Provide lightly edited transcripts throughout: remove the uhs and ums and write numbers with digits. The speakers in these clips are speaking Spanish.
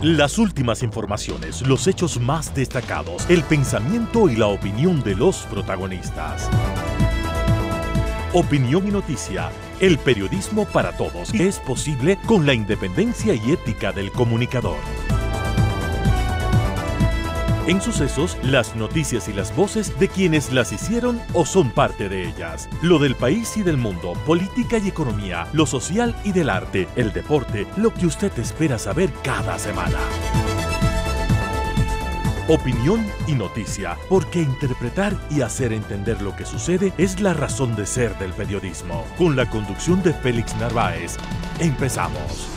Las últimas informaciones, los hechos más destacados, el pensamiento y la opinión de los protagonistas. Opinión y noticia, el periodismo para todos, es posible con la independencia y ética del comunicador. En Sucesos, las noticias y las voces de quienes las hicieron o son parte de ellas. Lo del país y del mundo, política y economía, lo social y del arte, el deporte, lo que usted espera saber cada semana. Opinión y noticia, porque interpretar y hacer entender lo que sucede es la razón de ser del periodismo. Con la conducción de Félix Narváez, empezamos.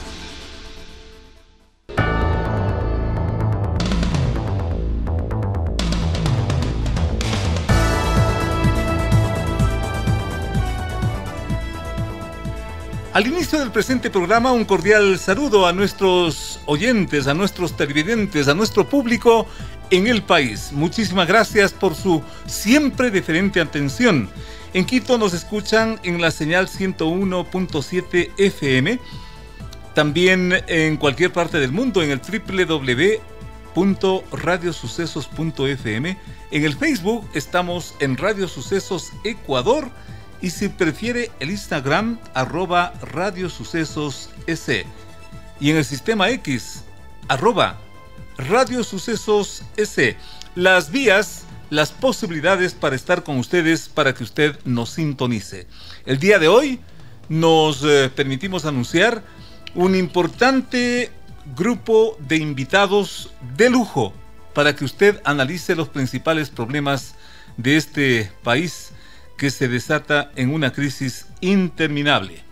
Al inicio del presente programa, un cordial saludo a nuestros oyentes, a nuestros televidentes, a nuestro público en el país. Muchísimas gracias por su siempre deferente atención. En Quito nos escuchan en la señal 101.7 FM, también en cualquier parte del mundo en el www.radiosucesos.fm. En el Facebook estamos en Radio Sucesos Ecuador. Y si prefiere el Instagram, @radiosucesosec. Y en el sistema X, @radiosucesosec. Las vías, las posibilidades para estar con ustedes, para que usted nos sintonice. El día de hoy nos permitimos anunciar un importante grupo de invitados de lujo para que usted analice los principales problemas de este país que se desata en una crisis interminable.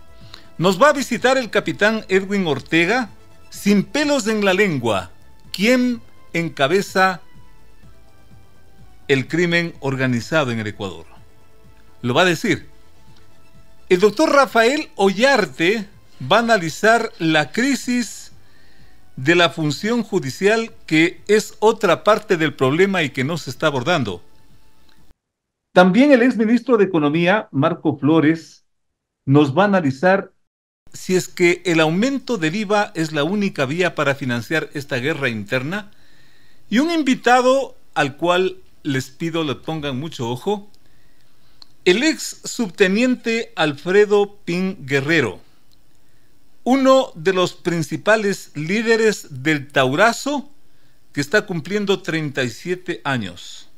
Nos va a visitar el capitán Edwin Ortega, sin pelos en la lengua, quien encabeza el crimen organizado en el Ecuador. Lo va a decir. El doctor Rafael Ollarte va a analizar la crisis de la función judicial, que es otra parte del problema y que no se está abordando. También el exministro de Economía, Marco Flores, nos va a analizar si es que el aumento del IVA es la única vía para financiar esta guerra interna. Y un invitado al cual les pido le pongan mucho ojo, el ex subteniente Alfredo Pin Guerrero, uno de los principales líderes del Taurazo, que está cumpliendo 37 años.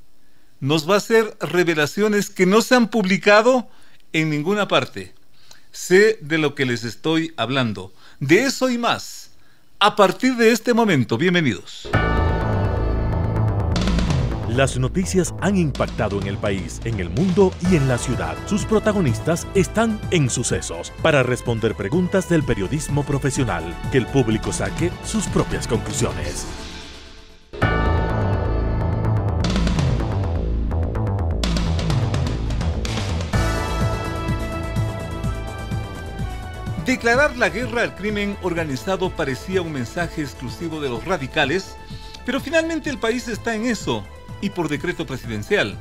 Nos va a hacer revelaciones que no se han publicado en ninguna parte. Sé de lo que les estoy hablando. De eso y más, a partir de este momento. Bienvenidos. Las noticias han impactado en el país, en el mundo y en la ciudad. Sus protagonistas están en Sucesos para responder preguntas del periodismo profesional. Que el público saque sus propias conclusiones. Declarar la guerra al crimen organizado parecía un mensaje exclusivo de los radicales, pero finalmente el país está en eso, y por decreto presidencial.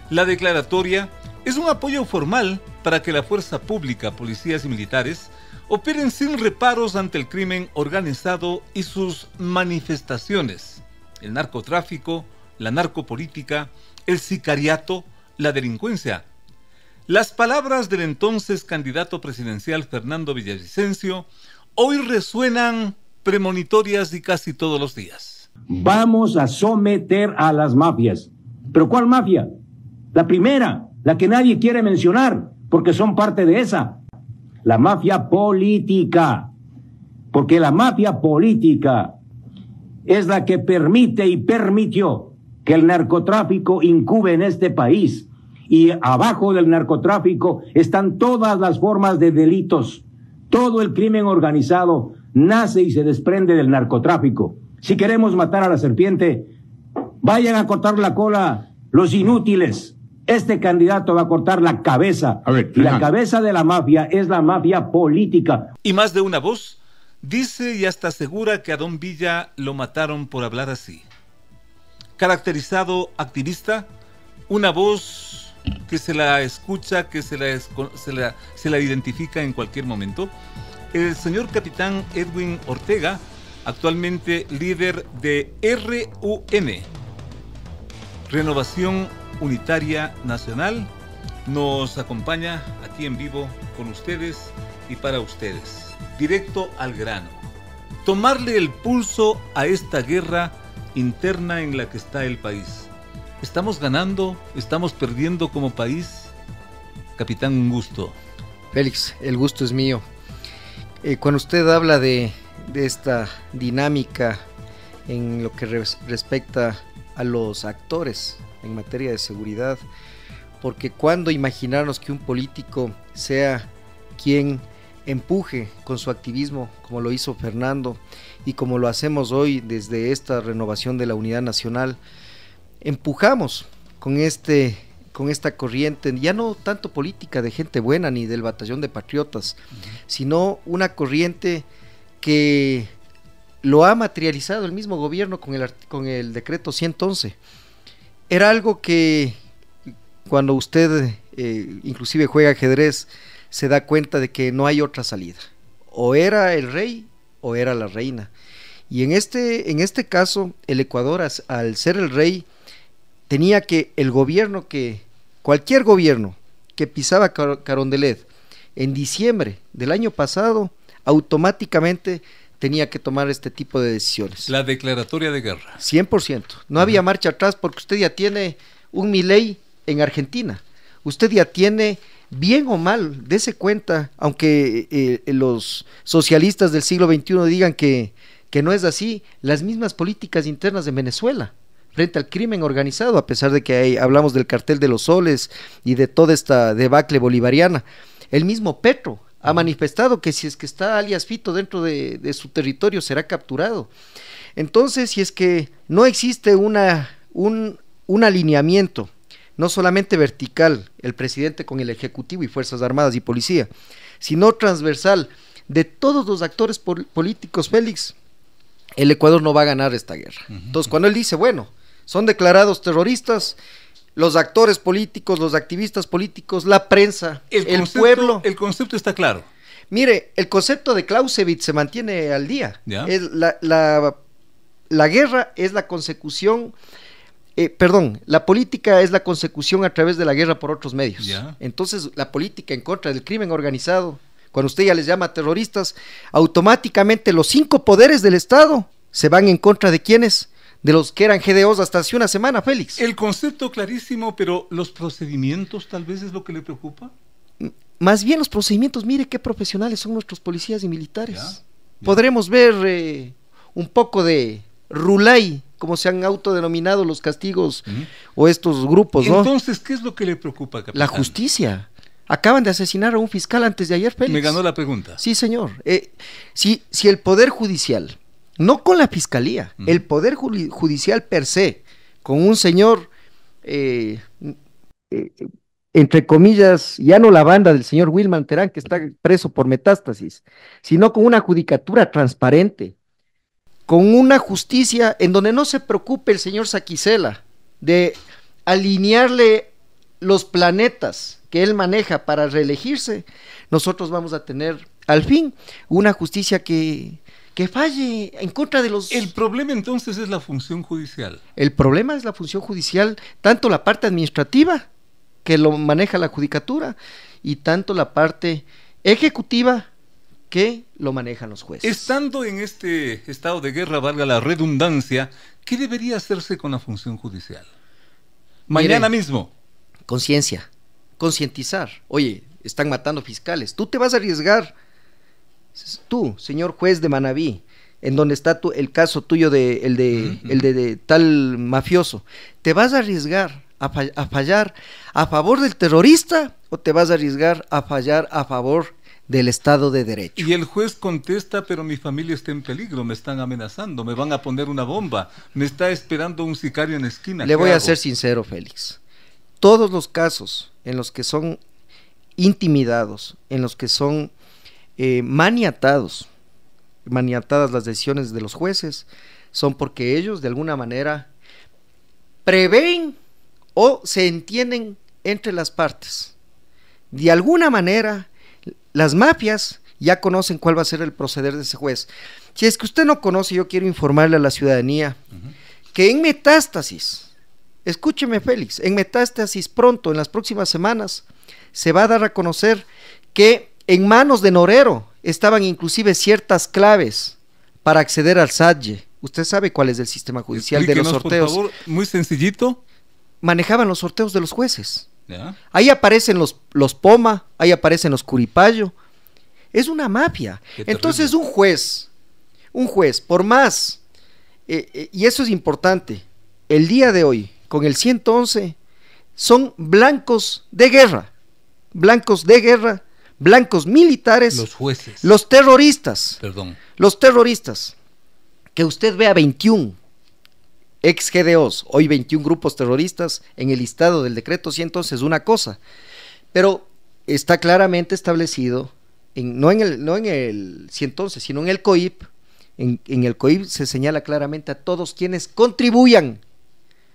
La declaratoria es un apoyo formal para que la fuerza pública, policías y militares operen sin reparos ante el crimen organizado y sus manifestaciones: el narcotráfico, la narcopolítica, el sicariato, la delincuencia. Las palabras del entonces candidato presidencial Fernando Villavicencio hoy resuenan premonitorias y casi todos los días. Vamos a someter a las mafias. ¿Pero cuál mafia? La primera, la que nadie quiere mencionar, porque son parte de esa. La mafia política. Porque la mafia política es la que permite y permitió que el narcotráfico incube en este país. Y abajo del narcotráfico están todas las formas de delitos. Todo el crimen organizado nace y se desprende del narcotráfico. Si queremos matar a la serpiente, vayan a cortar la cola los inútiles. Este candidato va a cortar la cabeza. Y la cabeza de la mafia es la mafia política. Y más de una voz dice y hasta asegura que a Don Villa lo mataron por hablar así. Caracterizado activista, una voz que se la escucha, que se la identifica en cualquier momento. El señor capitán Edwin Ortega actualmente líder de RUN, Renovación Unitaria Nacional, nos acompaña aquí en vivo con ustedes y para ustedes. Directo al grano. Tomarle el pulso a esta guerra interna en la que está el país. ¿Estamos ganando? ¿Estamos perdiendo como país? Capitán, un gusto. Félix, el gusto es mío. Cuando usted habla de esta dinámica en lo que respecta a los actores en materia de seguridad, porque cuando imaginarnos que un político sea quien empuje con su activismo, como lo hizo Fernando y como lo hacemos hoy desde esta renovación de la Unidad Nacional, empujamos con esta corriente, ya no tanto política de gente buena ni del batallón de patriotas, sino una corriente que lo ha materializado el mismo gobierno con el decreto 111. Era algo que cuando usted inclusive juega ajedrez, se da cuenta de que no hay otra salida. O era el rey o era la reina. Y en este caso, el Ecuador, al ser el rey, tenía que cualquier gobierno que pisaba Carondelet en diciembre del año pasado, automáticamente tenía que tomar este tipo de decisiones. La declaratoria de guerra. 100%. No había marcha atrás porque usted ya tiene un Milei en Argentina. Usted ya tiene, bien o mal, dése cuenta, aunque los socialistas del siglo XXI digan que no es así, las mismas políticas internas de Venezuela frente al crimen organizado, a pesar de que hablamos del cartel de los soles y de toda esta debacle bolivariana. El mismo Petro ha manifestado que si es que está alias Fito dentro de su territorio será capturado. Entonces, si es que no existe un alineamiento, no solamente vertical, el presidente con el Ejecutivo y Fuerzas Armadas y Policía, sino transversal de todos los actores políticos, Félix, el Ecuador no va a ganar esta guerra. Entonces, cuando él dice, bueno, son declarados terroristas, los actores políticos, los activistas políticos, la prensa, el pueblo. El concepto está claro. Mire, el concepto de Clausewitz se mantiene al día. Es la guerra es la consecución, la política es la consecución a través de la guerra por otros medios. Entonces, la política en contra del crimen organizado, cuando usted ya les llama terroristas, automáticamente los 5 poderes del Estado se van en contra de ¿quiénes? De los que eran GDOs hasta hace una semana, Félix. El concepto clarísimo, pero los procedimientos tal vez es lo que le preocupa. Más bien los procedimientos, mire qué profesionales son nuestros policías y militares. Podremos ver un poco de Rulay, como se han autodenominado los castigos o estos grupos, ¿no? Entonces, ¿qué es lo que le preocupa, capitán? La justicia. Acaban de asesinar a un fiscal antes de ayer, Félix. Me ganó la pregunta. Sí, señor. Si el Poder Judicial, no con la Fiscalía, el Poder Judicial per se, con un señor, entre comillas, ya no la banda del señor Wilman Terán, que está preso por metástasis, sino con una judicatura transparente, con una justicia en donde no se preocupe el señor Saquicela de alinearle los planetas que él maneja para reelegirse, nosotros vamos a tener al fin una justicia que falle en contra de los... El problema entonces es la función judicial. El problema es la función judicial, tanto la parte administrativa, que lo maneja la judicatura, y tanto la parte ejecutiva, que lo manejan los jueces. Estando en este estado de guerra, valga la redundancia, ¿qué debería hacerse con la función judicial? Mañana mismo. Conciencia, concientizar. Oye, están matando fiscales, tú te vas a arriesgar, tú, señor juez de Manabí, en donde está el caso tuyo de tal mafioso, ¿te vas a arriesgar a fallar a favor del terrorista o te vas a arriesgar a fallar a favor del Estado de Derecho? Y el juez contesta, pero mi familia está en peligro, me están amenazando, me van a poner una bomba, me está esperando un sicario en la esquina. Le voy a ser sincero, Félix, todos los casos en los que son intimidados, en los que son maniatadas las decisiones de los jueces, son porque ellos de alguna manera prevén o se entienden entre las partes. De alguna manera, las mafias ya conocen cuál va a ser el proceder de ese juez. Si es que usted no conoce, yo quiero informarle a la ciudadanía que en Metástasis, escúcheme Félix, en Metástasis pronto, en las próximas semanas, se va a dar a conocer que en manos de Norero estaban inclusive ciertas claves para acceder al SADYE. Usted sabe cuál es el sistema judicial de los sorteos. Por favor, muy sencillito. Manejaban los sorteos de los jueces. ¿Ya? Ahí aparecen los Poma, ahí aparecen los Curipayo. Es una mafia. Entonces un juez, por más, y eso es importante, el día de hoy, con el 111, son blancos de guerra, blancos militares, Los jueces. los terroristas, que usted vea 21 ex GDOs, hoy 21 grupos terroristas en el listado del decreto 111 es una cosa, pero está claramente establecido, no en el 111, sino en el COIP. En el COIP se señala claramente a todos quienes contribuyan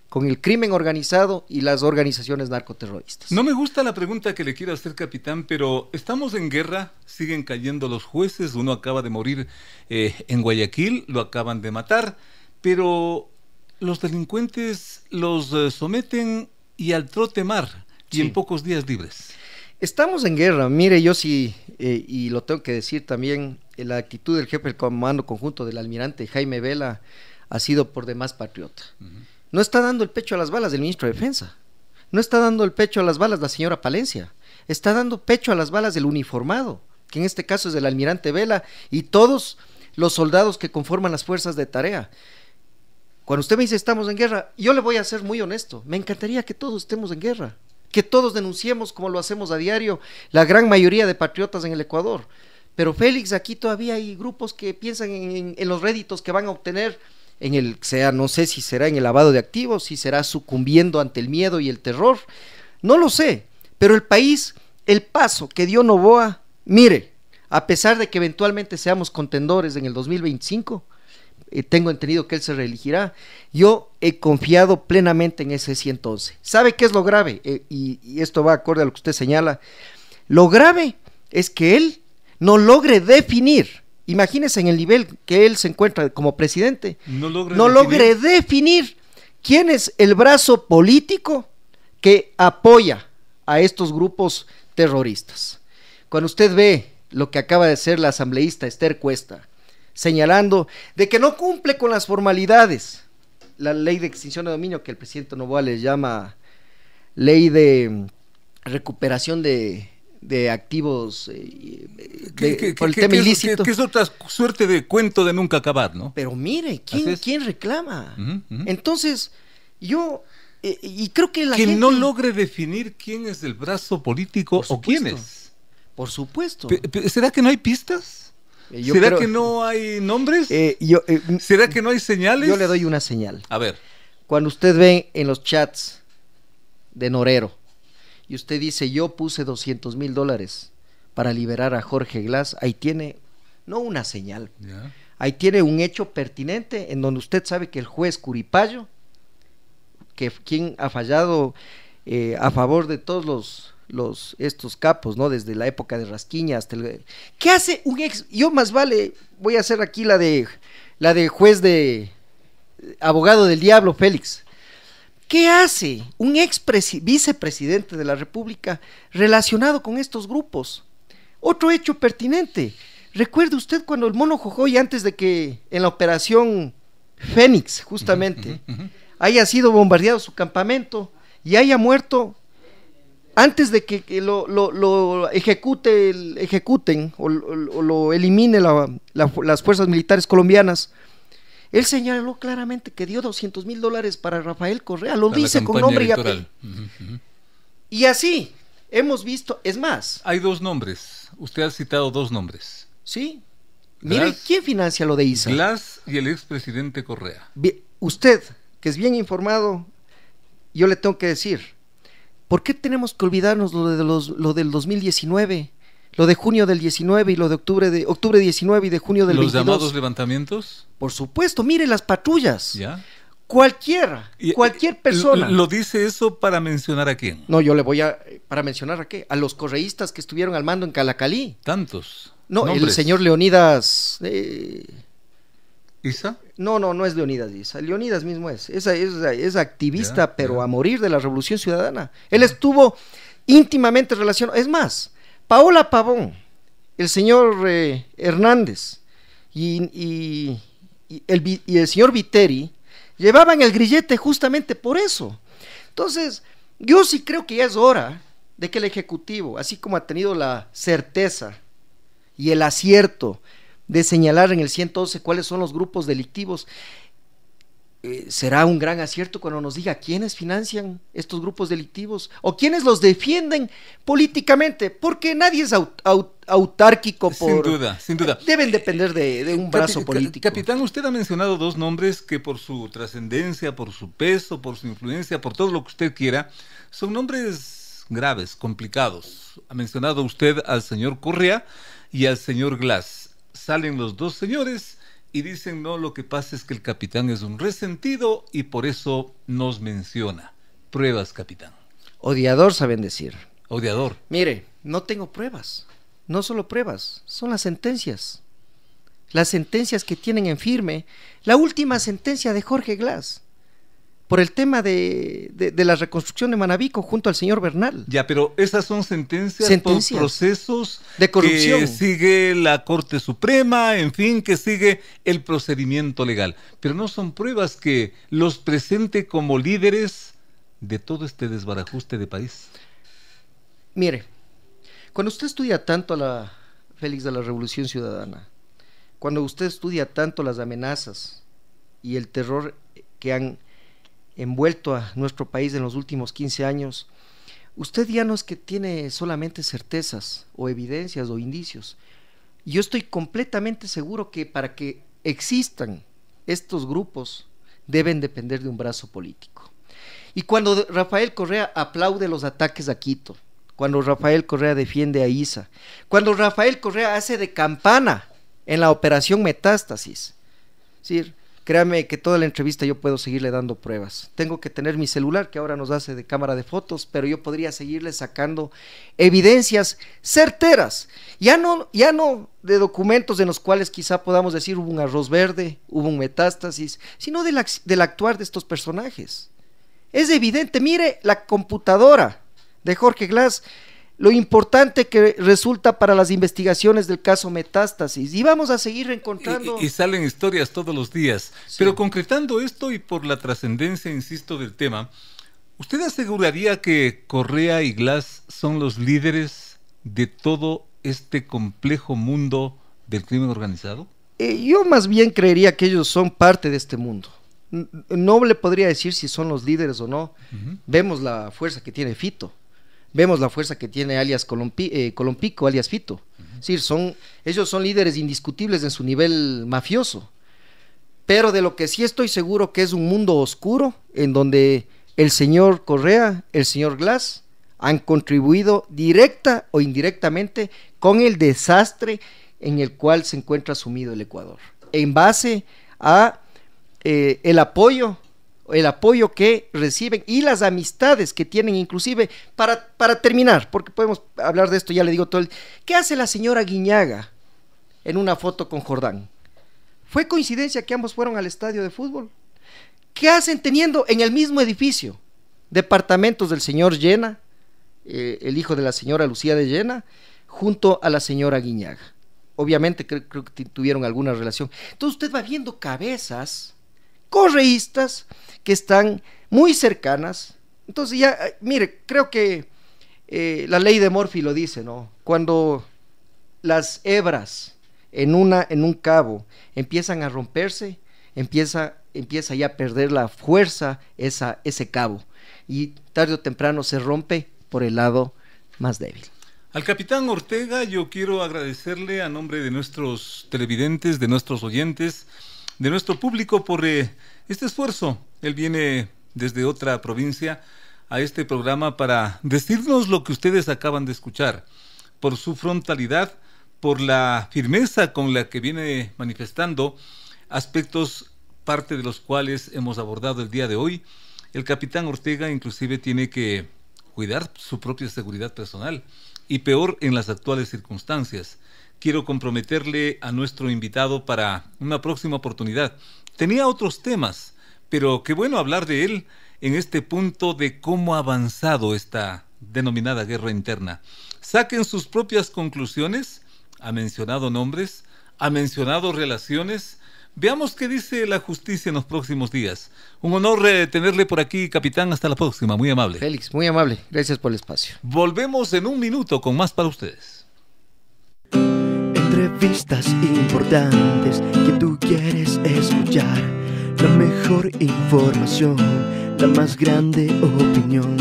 con el crimen organizado y las organizaciones narcoterroristas. No me gusta la pregunta que le quiero hacer, capitán, pero estamos en guerra, siguen cayendo los jueces, uno acaba de morir en Guayaquil, lo acaban de matar, pero los delincuentes los someten y al trote mar, y en pocos días libres. Estamos en guerra, mire, yo sí, y lo tengo que decir también, la actitud del jefe del Comando Conjunto del almirante Jaime Vela ha sido por demás patriota. No está dando el pecho a las balas del ministro de Defensa, no está dando el pecho a las balas la señora Palencia, está dando pecho a las balas del uniformado, que en este caso es del almirante Vela y todos los soldados que conforman las fuerzas de tarea. Cuando usted me dice estamos en guerra, yo le voy a ser muy honesto, me encantaría que todos estemos en guerra, que todos denunciemos como lo hacemos a diario la gran mayoría de patriotas en el Ecuador, pero Félix, aquí todavía hay grupos que piensan en los réditos que van a obtener no sé si será en el lavado de activos, si será sucumbiendo ante el miedo y el terror, no lo sé, pero el país, el paso que dio Noboa, mire, a pesar de que eventualmente seamos contendores en el 2025, tengo entendido que él se reelegirá, yo he confiado plenamente en ese 111. ¿Sabe qué es lo grave? Y esto va acorde a lo que usted señala. Lo grave es que él no logre definir, imagínese en el nivel que él se encuentra como presidente, no logre definir quién es el brazo político que apoya a estos grupos terroristas. Cuando usted ve lo que acaba de hacer la asambleísta Esther Cuesta, señalando de que no cumple con las formalidades, la ley de extinción de dominio que el presidente Noboa le llama ley de recuperación de activos por el tema ilícito. Que es otra suerte de cuento de nunca acabar, ¿no? Pero mire, ¿quién reclama? Entonces, yo, y creo que la gente... no logre definir quién es el brazo político o quiénes. Por supuesto. ¿Será que no hay pistas? ¿Será que no hay nombres? ¿Será que no hay señales? Yo le doy una señal. A ver. Cuando usted ve en los chats de Norero, y usted dice, yo puse $200,000 para liberar a Jorge Glass, ahí tiene, no una señal, ahí tiene un hecho pertinente en donde usted sabe que el juez Curipayo, quien ha fallado a favor de todos estos capos, ¿no? Desde la época de Rasquiña hasta ¿qué hace un ex? Yo más vale, voy a hacer aquí la de juez de abogado del diablo, Félix. ¿Qué hace un vicepresidente de la República relacionado con estos grupos? Otro hecho pertinente. ¿Recuerde usted cuando el Mono Jojoy, antes de que en la operación Fénix, justamente, haya sido bombardeado su campamento y haya muerto antes de que lo ejecuten o lo elimine las fuerzas militares colombianas? Él señaló claramente que dio $200,000 para Rafael Correa, lo dice con nombre y apellido. Y así hemos visto, es más. Hay dos nombres, usted ha citado dos nombres. Sí, mire, ¿quién financia lo de ISA? Glass y el expresidente Correa. Usted, que es bien informado, yo le tengo que decir, ¿por qué tenemos que olvidarnos lo del 2019? Lo de junio del 19 y lo de octubre 19 y de junio del 22. ¿Los llamados levantamientos? Por supuesto, mire las patrullas. ¿Ya? Cualquier persona. ¿Lo dice eso para mencionar a quién? No, yo le voy para mencionar a qué. A los correístas que estuvieron al mando en Calacalí. ¿Tantos? No, el nombres. señor Leonidas... ¿Isa? No es Leonidas Issa. Leonidas mismo es activista, Ya, pero ya. a morir de la Revolución Ciudadana. Él estuvo íntimamente relacionado. Es más, Paola Pavón, el señor Hernández y el señor Viteri llevaban el grillete justamente por eso. Entonces, yo sí creo que ya es hora de que el Ejecutivo, así como ha tenido la certeza y el acierto de señalar en el 111 cuáles son los grupos delictivos, será un gran acierto cuando nos diga quiénes financian estos grupos delictivos o quiénes los defienden políticamente, porque nadie es autárquico. Sin duda. Deben depender de un brazo político. Capitán, usted ha mencionado dos nombres que por su trascendencia, por su peso, por su influencia, por todo lo que usted quiera, son nombres graves, complicados. Ha mencionado usted al señor Correa y al señor Glass. Salen los dos señores y dicen, no, lo que pasa es que el capitán es un resentido y por eso nos menciona. Pruebas, capitán. Odiador, saben decir. Odiador. Mire, no tengo pruebas, no solo pruebas, son las sentencias. Las sentencias que tienen en firme, la última sentencia de Jorge Glass, por el tema de la reconstrucción de Manabico junto al señor Bernal. Ya, pero esas son sentencias por procesos de corrupción que sigue la Corte Suprema, en fin, que sigue el procedimiento legal. Pero no son pruebas que los presente como líderes de todo este desbarajuste de país. Mire, cuando usted estudia tanto Félix, de la Revolución Ciudadana, cuando usted estudia tanto las amenazas y el terror que han envuelto a nuestro país en los últimos 15 años, usted ya no es que tiene solamente certezas o evidencias o indicios. Yo estoy completamente seguro que para que existan estos grupos deben depender de un brazo político. Y cuando Rafael Correa aplaude los ataques a Quito, cuando Rafael Correa defiende a Isa, cuando Rafael Correa hace de campana en la operación Metástasis, ¿sí? Créame que toda la entrevista yo puedo seguirle dando pruebas. Tengo que tener mi celular, que ahora nos hace de cámara de fotos, pero yo podría seguirle sacando evidencias certeras. Ya no de documentos en los cuales quizá podamos decir hubo un arroz verde, hubo un metástasis, sino del actuar de estos personajes. Es evidente, mire la computadora de Jorge Glass, lo importante que resulta para las investigaciones del caso Metástasis, y vamos a seguir encontrando... Y salen historias todos los días, sí. Pero concretando esto y por la trascendencia, insisto, del tema, ¿usted aseguraría que Correa y Glass son los líderes de todo este complejo mundo del crimen organizado? Yo más bien creería que ellos son parte de este mundo. No le podría decir si son los líderes o no. Vemos la fuerza que tiene Fito. Vemos la fuerza que tiene alias Colompico, alias Fito. Es decir, ellos son líderes indiscutibles en su nivel mafioso. Pero de lo que sí estoy seguro que es un mundo oscuro, en donde el señor Correa, el señor Glass, han contribuido directa o indirectamente con el desastre en el cual se encuentra sumido el Ecuador. En base a el apoyo que reciben y las amistades que tienen, inclusive para terminar, porque podemos hablar de esto, ya le digo todo. ¿Qué hace la señora Guiñaga en una foto con Jordán? ¿Fue coincidencia que ambos fueron al estadio de fútbol? ¿Qué hacen teniendo en el mismo edificio departamentos del señor Llena, el hijo de la señora Lucía de Llena, junto a la señora Guiñaga? Obviamente creo que tuvieron alguna relación. Entonces usted va viendo cabezas correístas que están muy cercanas. Entonces ya, mire, creo que la ley de Murphy lo dice, ¿no? Cuando las hebras en un cabo empiezan a romperse, empieza ya a perder la fuerza ese cabo, y tarde o temprano se rompe por el lado más débil. Al capitán Ortega yo quiero agradecerle a nombre de nuestros televidentes, de nuestros oyentes, de nuestro público por este esfuerzo. Él viene desde otra provincia a este programa para decirnos lo que ustedes acaban de escuchar, por su frontalidad, por la firmeza con la que viene manifestando aspectos, parte de los cuales hemos abordado el día de hoy. El capitán Ortega inclusive tiene que cuidar su propia seguridad personal, y peor en las actuales circunstancias. quiero comprometerle a nuestro invitado para una próxima oportunidad. Tenía otros temas, pero qué bueno hablar de él en este punto de cómo ha avanzado esta denominada guerra interna. Saquen sus propias conclusiones. Ha mencionado nombres, ha mencionado relaciones. Veamos qué dice la justicia en los próximos días. Un honor tenerle por aquí, capitán. Hasta la próxima. Muy amable. Félix, muy amable. Gracias por el espacio. Volvemos en un minuto con más para ustedes. Entrevistas importantes que tú quieres escuchar. La mejor información, la más grande opinión.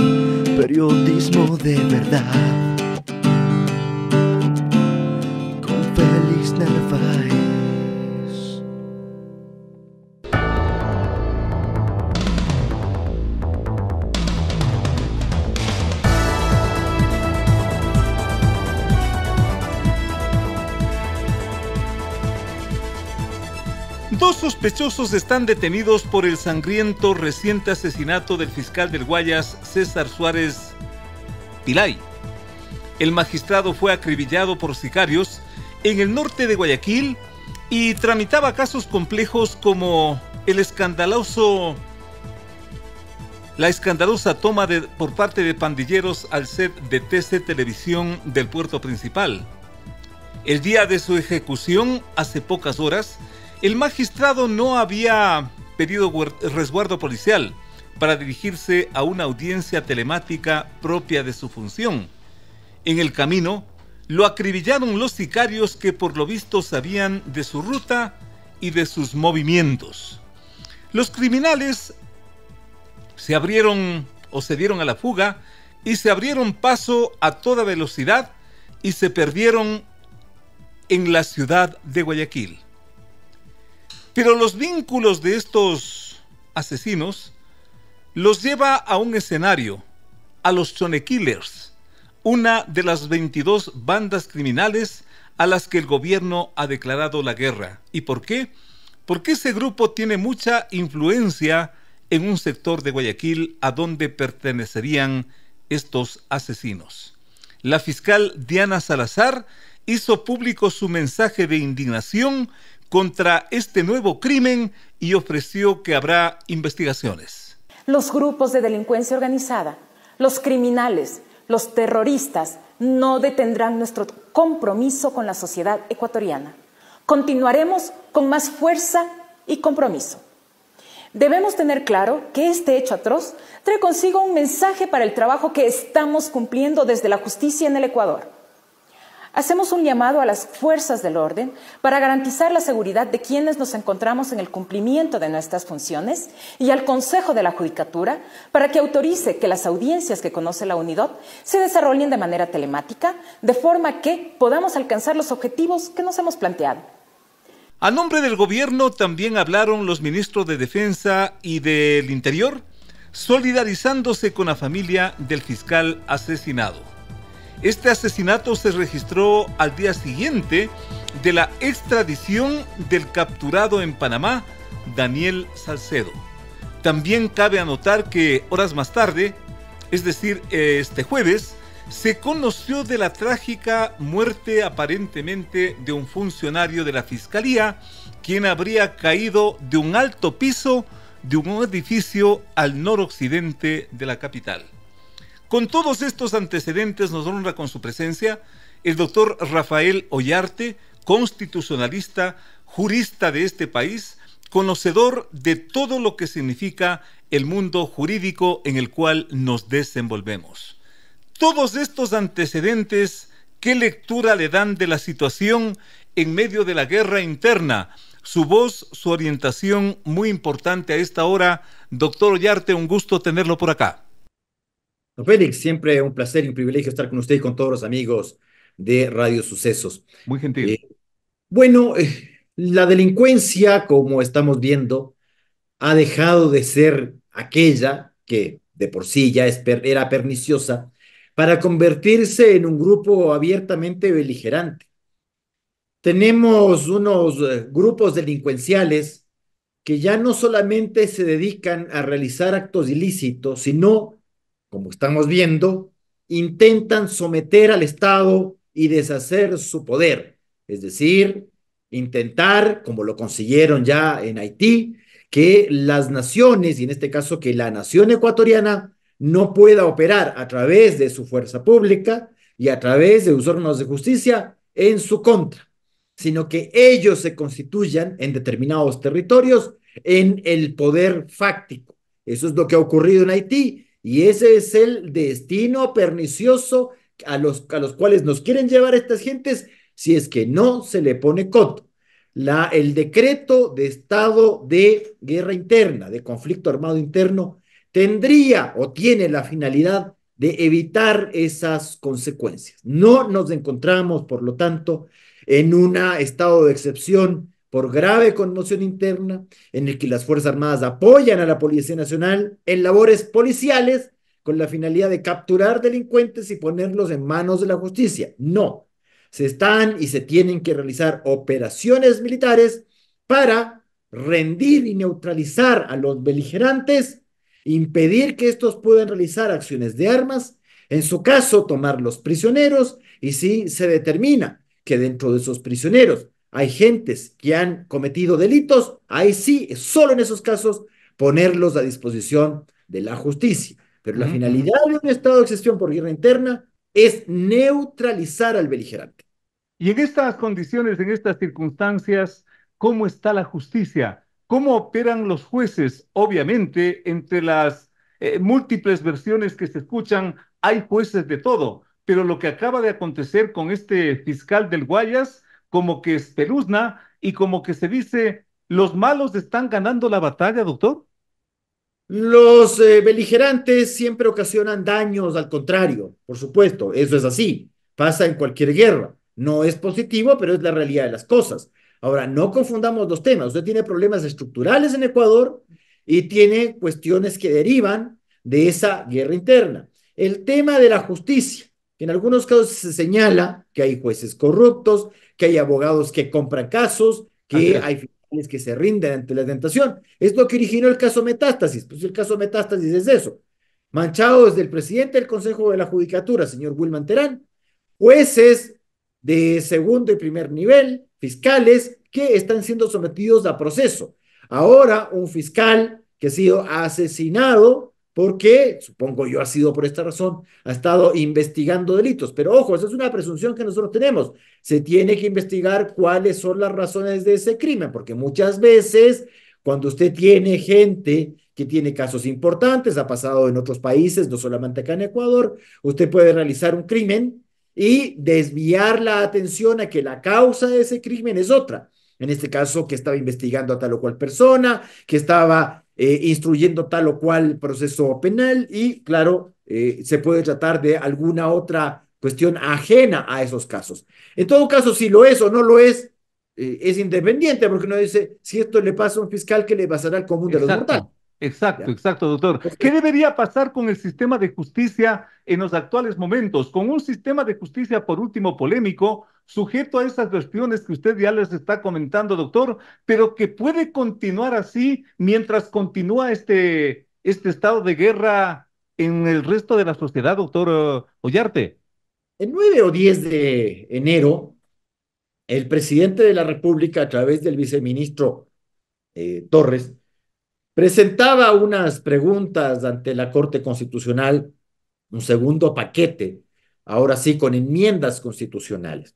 Periodismo de verdad. Con Félix Narváez. Dos sospechosos están detenidos por el sangriento reciente asesinato del fiscal del Guayas, César Suárez Pilay. El magistrado fue acribillado por sicarios en el norte de Guayaquil y tramitaba casos complejos como la escandalosa toma por parte de pandilleros al set de TC Televisión del puerto principal. El día de su ejecución, hace pocas horas, el magistrado no había pedido resguardo policial para dirigirse a una audiencia telemática propia de su función. En el camino, lo acribillaron los sicarios que por lo visto sabían de su ruta y de sus movimientos. Los criminales se dieron a la fuga y se abrieron paso a toda velocidad y se perdieron en la ciudad de Guayaquil. Pero los vínculos de estos asesinos los lleva a un escenario, a los Chone Killers, una de las 22 bandas criminales a las que el gobierno ha declarado la guerra. ¿Y por qué? Porque ese grupo tiene mucha influencia en un sector de Guayaquil a donde pertenecerían estos asesinos. La fiscal Diana Salazar hizo público su mensaje de indignación contra este nuevo crimen y ofreció que habrá investigaciones. Los grupos de delincuencia organizada, los criminales, los terroristas no detendrán nuestro compromiso con la sociedad ecuatoriana. Continuaremos con más fuerza y compromiso. Debemos tener claro que este hecho atroz trae consigo un mensaje para el trabajo que estamos cumpliendo desde la justicia en el Ecuador. Hacemos un llamado a las fuerzas del orden para garantizar la seguridad de quienes nos encontramos en el cumplimiento de nuestras funciones y al Consejo de la Judicatura para que autorice que las audiencias que conoce la UNIDOT se desarrollen de manera telemática, de forma que podamos alcanzar los objetivos que nos hemos planteado. A nombre del gobierno también hablaron los ministros de Defensa y del Interior, solidarizándose con la familia del fiscal asesinado. Este asesinato se registró al día siguiente de la extradición del capturado en Panamá, Daniel Salcedo. También cabe anotar que horas más tarde, es decir, este jueves, se conoció de la trágica muerte aparentemente de un funcionario de la Fiscalía, quien habría caído de un alto piso de un edificio al noroccidente de la capital. Con todos estos antecedentes nos honra con su presencia el doctor Rafael Ollarte, constitucionalista, jurista de este país, conocedor de todo lo que significa el mundo jurídico en el cual nos desenvolvemos. Todos estos antecedentes, ¿qué lectura le dan de la situación en medio de la guerra interna? Su voz, su orientación, muy importante a esta hora. Doctor Ollarte, un gusto tenerlo por acá. Don Félix, siempre un placer y un privilegio estar con usted y con todos los amigos de Radio Sucesos. Muy gentil. Bueno, la delincuencia, como estamos viendo, ha dejado de ser aquella que de por sí ya era perniciosa para convertirse en un grupo abiertamente beligerante. Tenemos unos grupos delincuenciales que ya no solamente se dedican a realizar actos ilícitos, sino, como estamos viendo, intentan someter al Estado y deshacer su poder, es decir, intentar, como lo consiguieron ya en Haití, que las naciones, y en este caso que la nación ecuatoriana, no pueda operar a través de su fuerza pública y a través de sus órganos de justicia en su contra, sino que ellos se constituyan en determinados territorios en el poder fáctico. Eso es lo que ha ocurrido en Haití y ese es el destino pernicioso a los cuales nos quieren llevar estas gentes si es que no se le pone coto. El decreto de estado de guerra interna, de conflicto armado interno, tendría o tiene la finalidad de evitar esas consecuencias. No nos encontramos, por lo tanto, en un estado de excepción por grave conmoción interna, en el que las Fuerzas Armadas apoyan a la Policía Nacional en labores policiales con la finalidad de capturar delincuentes y ponerlos en manos de la justicia. No, se están y se tienen que realizar operaciones militares para rendir y neutralizar a los beligerantes, impedir que estos puedan realizar acciones de armas, en su caso tomar los prisioneros y si se determina que dentro de esos prisioneros hay gentes que han cometido delitos, ahí sí, solo en esos casos, ponerlos a disposición de la justicia. Pero la finalidad de un estado de excepción por guerra interna es neutralizar al beligerante. Y en estas condiciones, en estas circunstancias, ¿cómo está la justicia? ¿Cómo operan los jueces? Obviamente, entre las múltiples versiones que se escuchan, hay jueces de todo, pero lo que acaba de acontecer con este fiscal del Guayas, como que espeluzna y como que se dice, ¿los malos están ganando la batalla, doctor? Los beligerantes siempre ocasionan daños, al contrario, por supuesto, eso es así, pasa en cualquier guerra. No es positivo, pero es la realidad de las cosas. Ahora, no confundamos los temas. Usted tiene problemas estructurales en Ecuador y tiene cuestiones que derivan de esa guerra interna. El tema de la justicia, que en algunos casos se señala que hay jueces corruptos, que hay abogados que compran casos, Así que es. hay fiscales que se rinden ante la tentación. Es lo que originó el caso Metástasis. Pues el caso Metástasis es eso. Manchado desde el presidente del Consejo de la Judicatura, señor Wilman Terán, jueces de segundo y primer nivel, fiscales que están siendo sometidos a proceso. Ahora, un fiscal que ha sido asesinado porque, supongo yo, ha sido por esta razón, ha estado investigando delitos. Pero ojo, esa es una presunción que nosotros tenemos. Se tiene que investigar cuáles son las razones de ese crimen, porque muchas veces, cuando usted tiene gente que tiene casos importantes, ha pasado en otros países, no solamente acá en Ecuador, usted puede realizar un crimen y desviar la atención a que la causa de ese crimen es otra. En este caso, que estaba investigando a tal o cual persona, que estaba instruyendo tal o cual proceso penal y, claro, se puede tratar de alguna otra cuestión ajena a esos casos. En todo caso, si lo es o no lo es independiente, porque uno dice, si esto le pasa a un fiscal, ¿qué le pasará al común de los mortales? Exacto, exacto, ¿Ya? exacto, doctor. ¿Qué Entonces, debería pasar con el sistema de justicia en los actuales momentos? Con un sistema de justicia, por último, polémico, sujeto a esas versiones que usted ya les está comentando, doctor, pero que puede continuar así mientras continúa este estado de guerra en el resto de la sociedad, doctor Ollarte. el 9 o 10 de enero, el presidente de la República, a través del viceministro Torres, presentaba unas preguntas ante la Corte Constitucional, un segundo paquete, ahora sí con enmiendas constitucionales.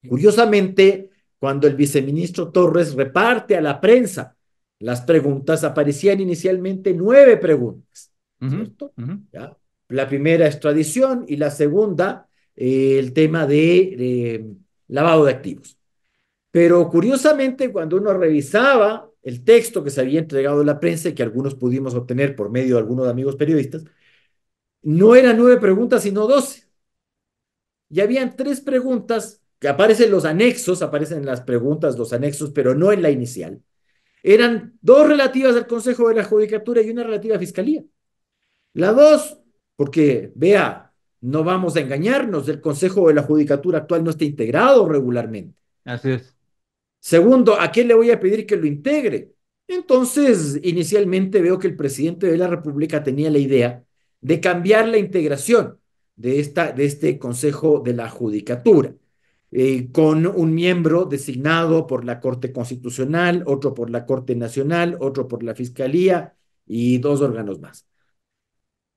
Curiosamente, cuando el viceministro Torres reparte a la prensa las preguntas, aparecían inicialmente 9 preguntas, Ujú, ¿cierto? ujú. ¿Ya? La primera, extradición, y la segunda, el tema de lavado de activos. Pero curiosamente, cuando uno revisaba el texto que se había entregado a la prensa y que algunos pudimos obtener por medio de algunos amigos periodistas, no eran 9 preguntas, sino 12. Y habían 3 preguntas que aparecen en los anexos, aparecen en las preguntas los anexos, pero no en la inicial. Eran 2 relativas al Consejo de la Judicatura y una relativa a Fiscalía. La 2, porque vea, no vamos a engañarnos, el Consejo de la Judicatura actual no está integrado regularmente. Así es. Segundo, ¿a quién le voy a pedir que lo integre? Entonces, inicialmente veo que el presidente de la República tenía la idea de cambiar la integración de este Consejo de la Judicatura. con un miembro designado por la Corte Constitucional, otro por la Corte Nacional, otro por la Fiscalía y dos órganos más.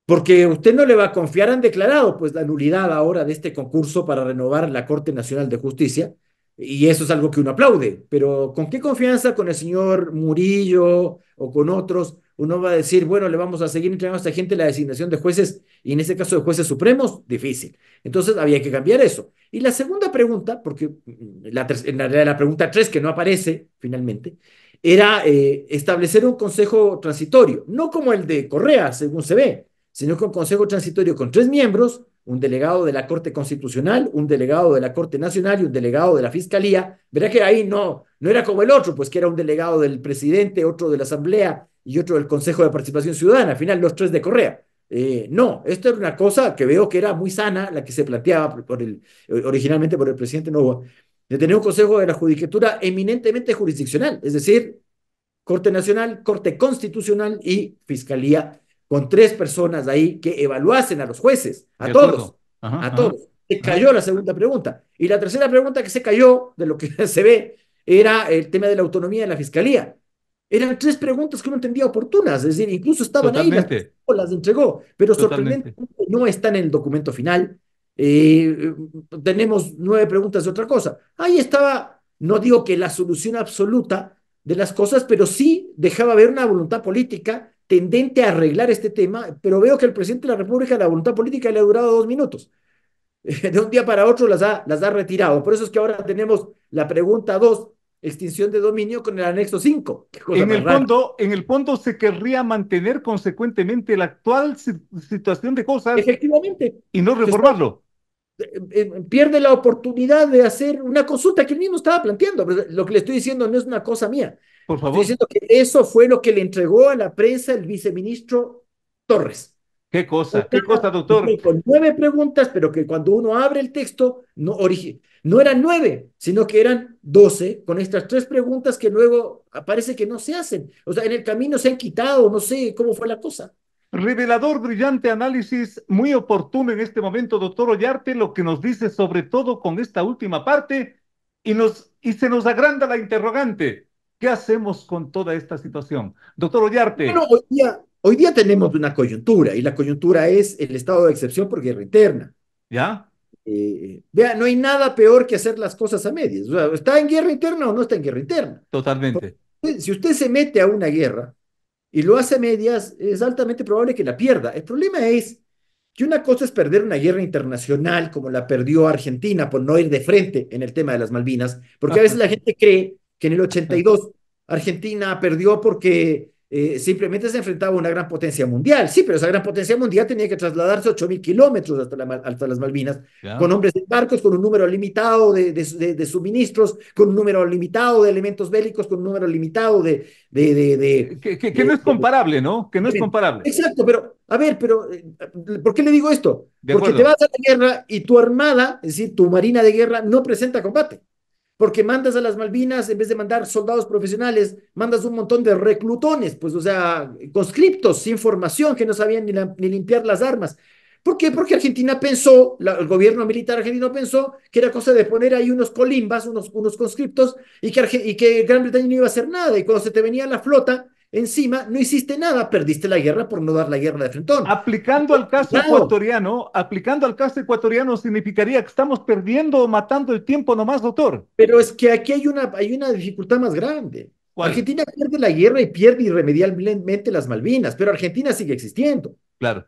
Porque usted no le va a confiar, han declarado pues la nulidad ahora de este concurso para renovar la Corte Nacional de Justicia, y eso es algo que uno aplaude, pero ¿con qué confianza con el señor Murillo o con otros uno va a decir, bueno, le vamos a seguir entregando a esta gente la designación de jueces, y en este caso de jueces supremos? Difícil. Entonces había que cambiar eso. Y la segunda pregunta, porque en realidad la pregunta 3 que no aparece finalmente, era establecer un consejo transitorio, no como el de Correa, según se ve, sino con consejo transitorio con 3 miembros, un delegado de la Corte Constitucional, un delegado de la Corte Nacional y un delegado de la Fiscalía. Verá que ahí no era como el otro, pues que era un delegado del presidente, otro de la Asamblea y otro del Consejo de Participación Ciudadana, al final los 3 de Correa. No, esto era una cosa que veo que era muy sana, la que se planteaba originalmente por el presidente Novoa, de tener un Consejo de la Judicatura eminentemente jurisdiccional, es decir, Corte Nacional, Corte Constitucional y Fiscalía, con 3 personas ahí que evaluasen a los jueces, De acuerdo. Ajá, a ajá, todos. Se ajá. cayó la segunda pregunta. Y la tercera pregunta que se cayó, de lo que se ve, era el tema de la autonomía de la Fiscalía. Eran 3 preguntas que uno entendía oportunas, es decir, incluso estaban ahí, Totalmente, las entregó, pero totalmente. sorprendentemente no están en el documento final. Tenemos 9 preguntas de otra cosa. Ahí estaba, no digo que la solución absoluta de las cosas, pero sí dejaba ver una voluntad política tendente a arreglar este tema, pero veo que el presidente de la República la voluntad política le ha durado 2 minutos. De un día para otro las ha retirado. Por eso es que ahora tenemos la pregunta 2, extinción de dominio con el anexo 5. Qué cosa más rara. En el fondo se querría mantener consecuentemente la actual situación de cosas Efectivamente, y no se está, reformarlo. pierde la oportunidad de hacer una consulta que él mismo estaba planteando. Pero lo que le estoy diciendo no es una cosa mía. Por Estoy favor. diciendo que eso fue lo que le entregó a la prensa el viceministro Torres. Qué cosa, doctor. Con 9 preguntas, pero que cuando uno abre el texto, no eran 9, sino que eran 12, con estas 3 preguntas que luego aparece que no se hacen. O sea, en el camino se han quitado, no sé cómo fue la cosa. Revelador, brillante análisis, muy oportuno en este momento, doctor Ollarte, lo que nos dice sobre todo con esta última parte y se nos agranda la interrogante. ¿Qué hacemos con toda esta situación? Doctor Bueno, Ollarte, hoy día tenemos una coyuntura, y la coyuntura es el estado de excepción por guerra interna. ¿ya? Vea, no hay nada peor que hacer las cosas a medias. O sea, ¿está en guerra interna o no está en guerra interna? Totalmente. Si usted se mete a una guerra y lo hace a medias, es altamente probable que la pierda. El problema es que una cosa es perder una guerra internacional como la perdió Argentina por no ir de frente en el tema de las Malvinas, porque a veces la gente cree que en el 82 Argentina perdió porque simplemente se enfrentaba a una gran potencia mundial. Sí, pero esa gran potencia mundial tenía que trasladarse 8.000 kilómetros hasta las Malvinas, ¿Ya? con hombres de barcos, con un número limitado de suministros, con un número limitado de elementos bélicos, con un número limitado Que no es comparable, ¿no? Que no es Bien. comparable. Exacto, pero a ver, ¿por qué le digo esto? De Porque te acuerdo. vas a la guerra y tu armada, es decir, tu marina de guerra, no presenta combate. Porque mandas a las Malvinas, en vez de mandar soldados profesionales, mandas un montón de reclutones, pues, o sea, conscriptos, sin formación, que no sabían ni limpiar las armas. ¿Por qué? Porque Argentina pensó, el gobierno militar argentino pensó que era cosa de poner ahí unos colimbas, unos conscriptos, y que Gran Bretaña no iba a hacer nada. Y cuando se te venía la flota encima, no hiciste nada, perdiste la guerra por no dar la guerra de frentón. Claro, Aplicando al caso ecuatoriano significaría que estamos perdiendo o matando el tiempo nomás, doctor. pero es que aquí hay una dificultad más grande. ¿Cuál? Argentina pierde la guerra y pierde irremediablemente las Malvinas, pero Argentina sigue existiendo. Claro,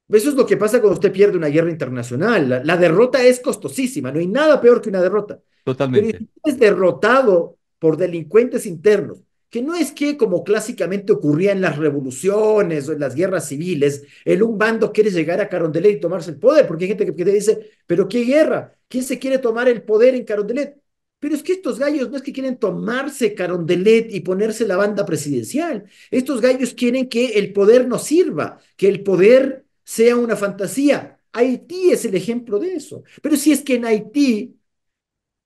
Eso es lo que pasa cuando usted pierde una guerra internacional. La derrota es costosísima, no hay nada peor que una derrota. Pero totalmente. si usted es derrotado por delincuentes internos, que no es que como clásicamente ocurría en las revoluciones o en las guerras civiles, un bando quiere llegar a Carondelet y tomarse el poder, porque hay gente que te dice, pero ¿qué guerra? ¿Quién se quiere tomar el poder en Carondelet? Pero es que estos gallos no es que quieren tomarse Carondelet y ponerse la banda presidencial. Estos gallos quieren que el poder no sirva, que el poder sea una fantasía. Haití es el ejemplo de eso. Pero si es que en Haití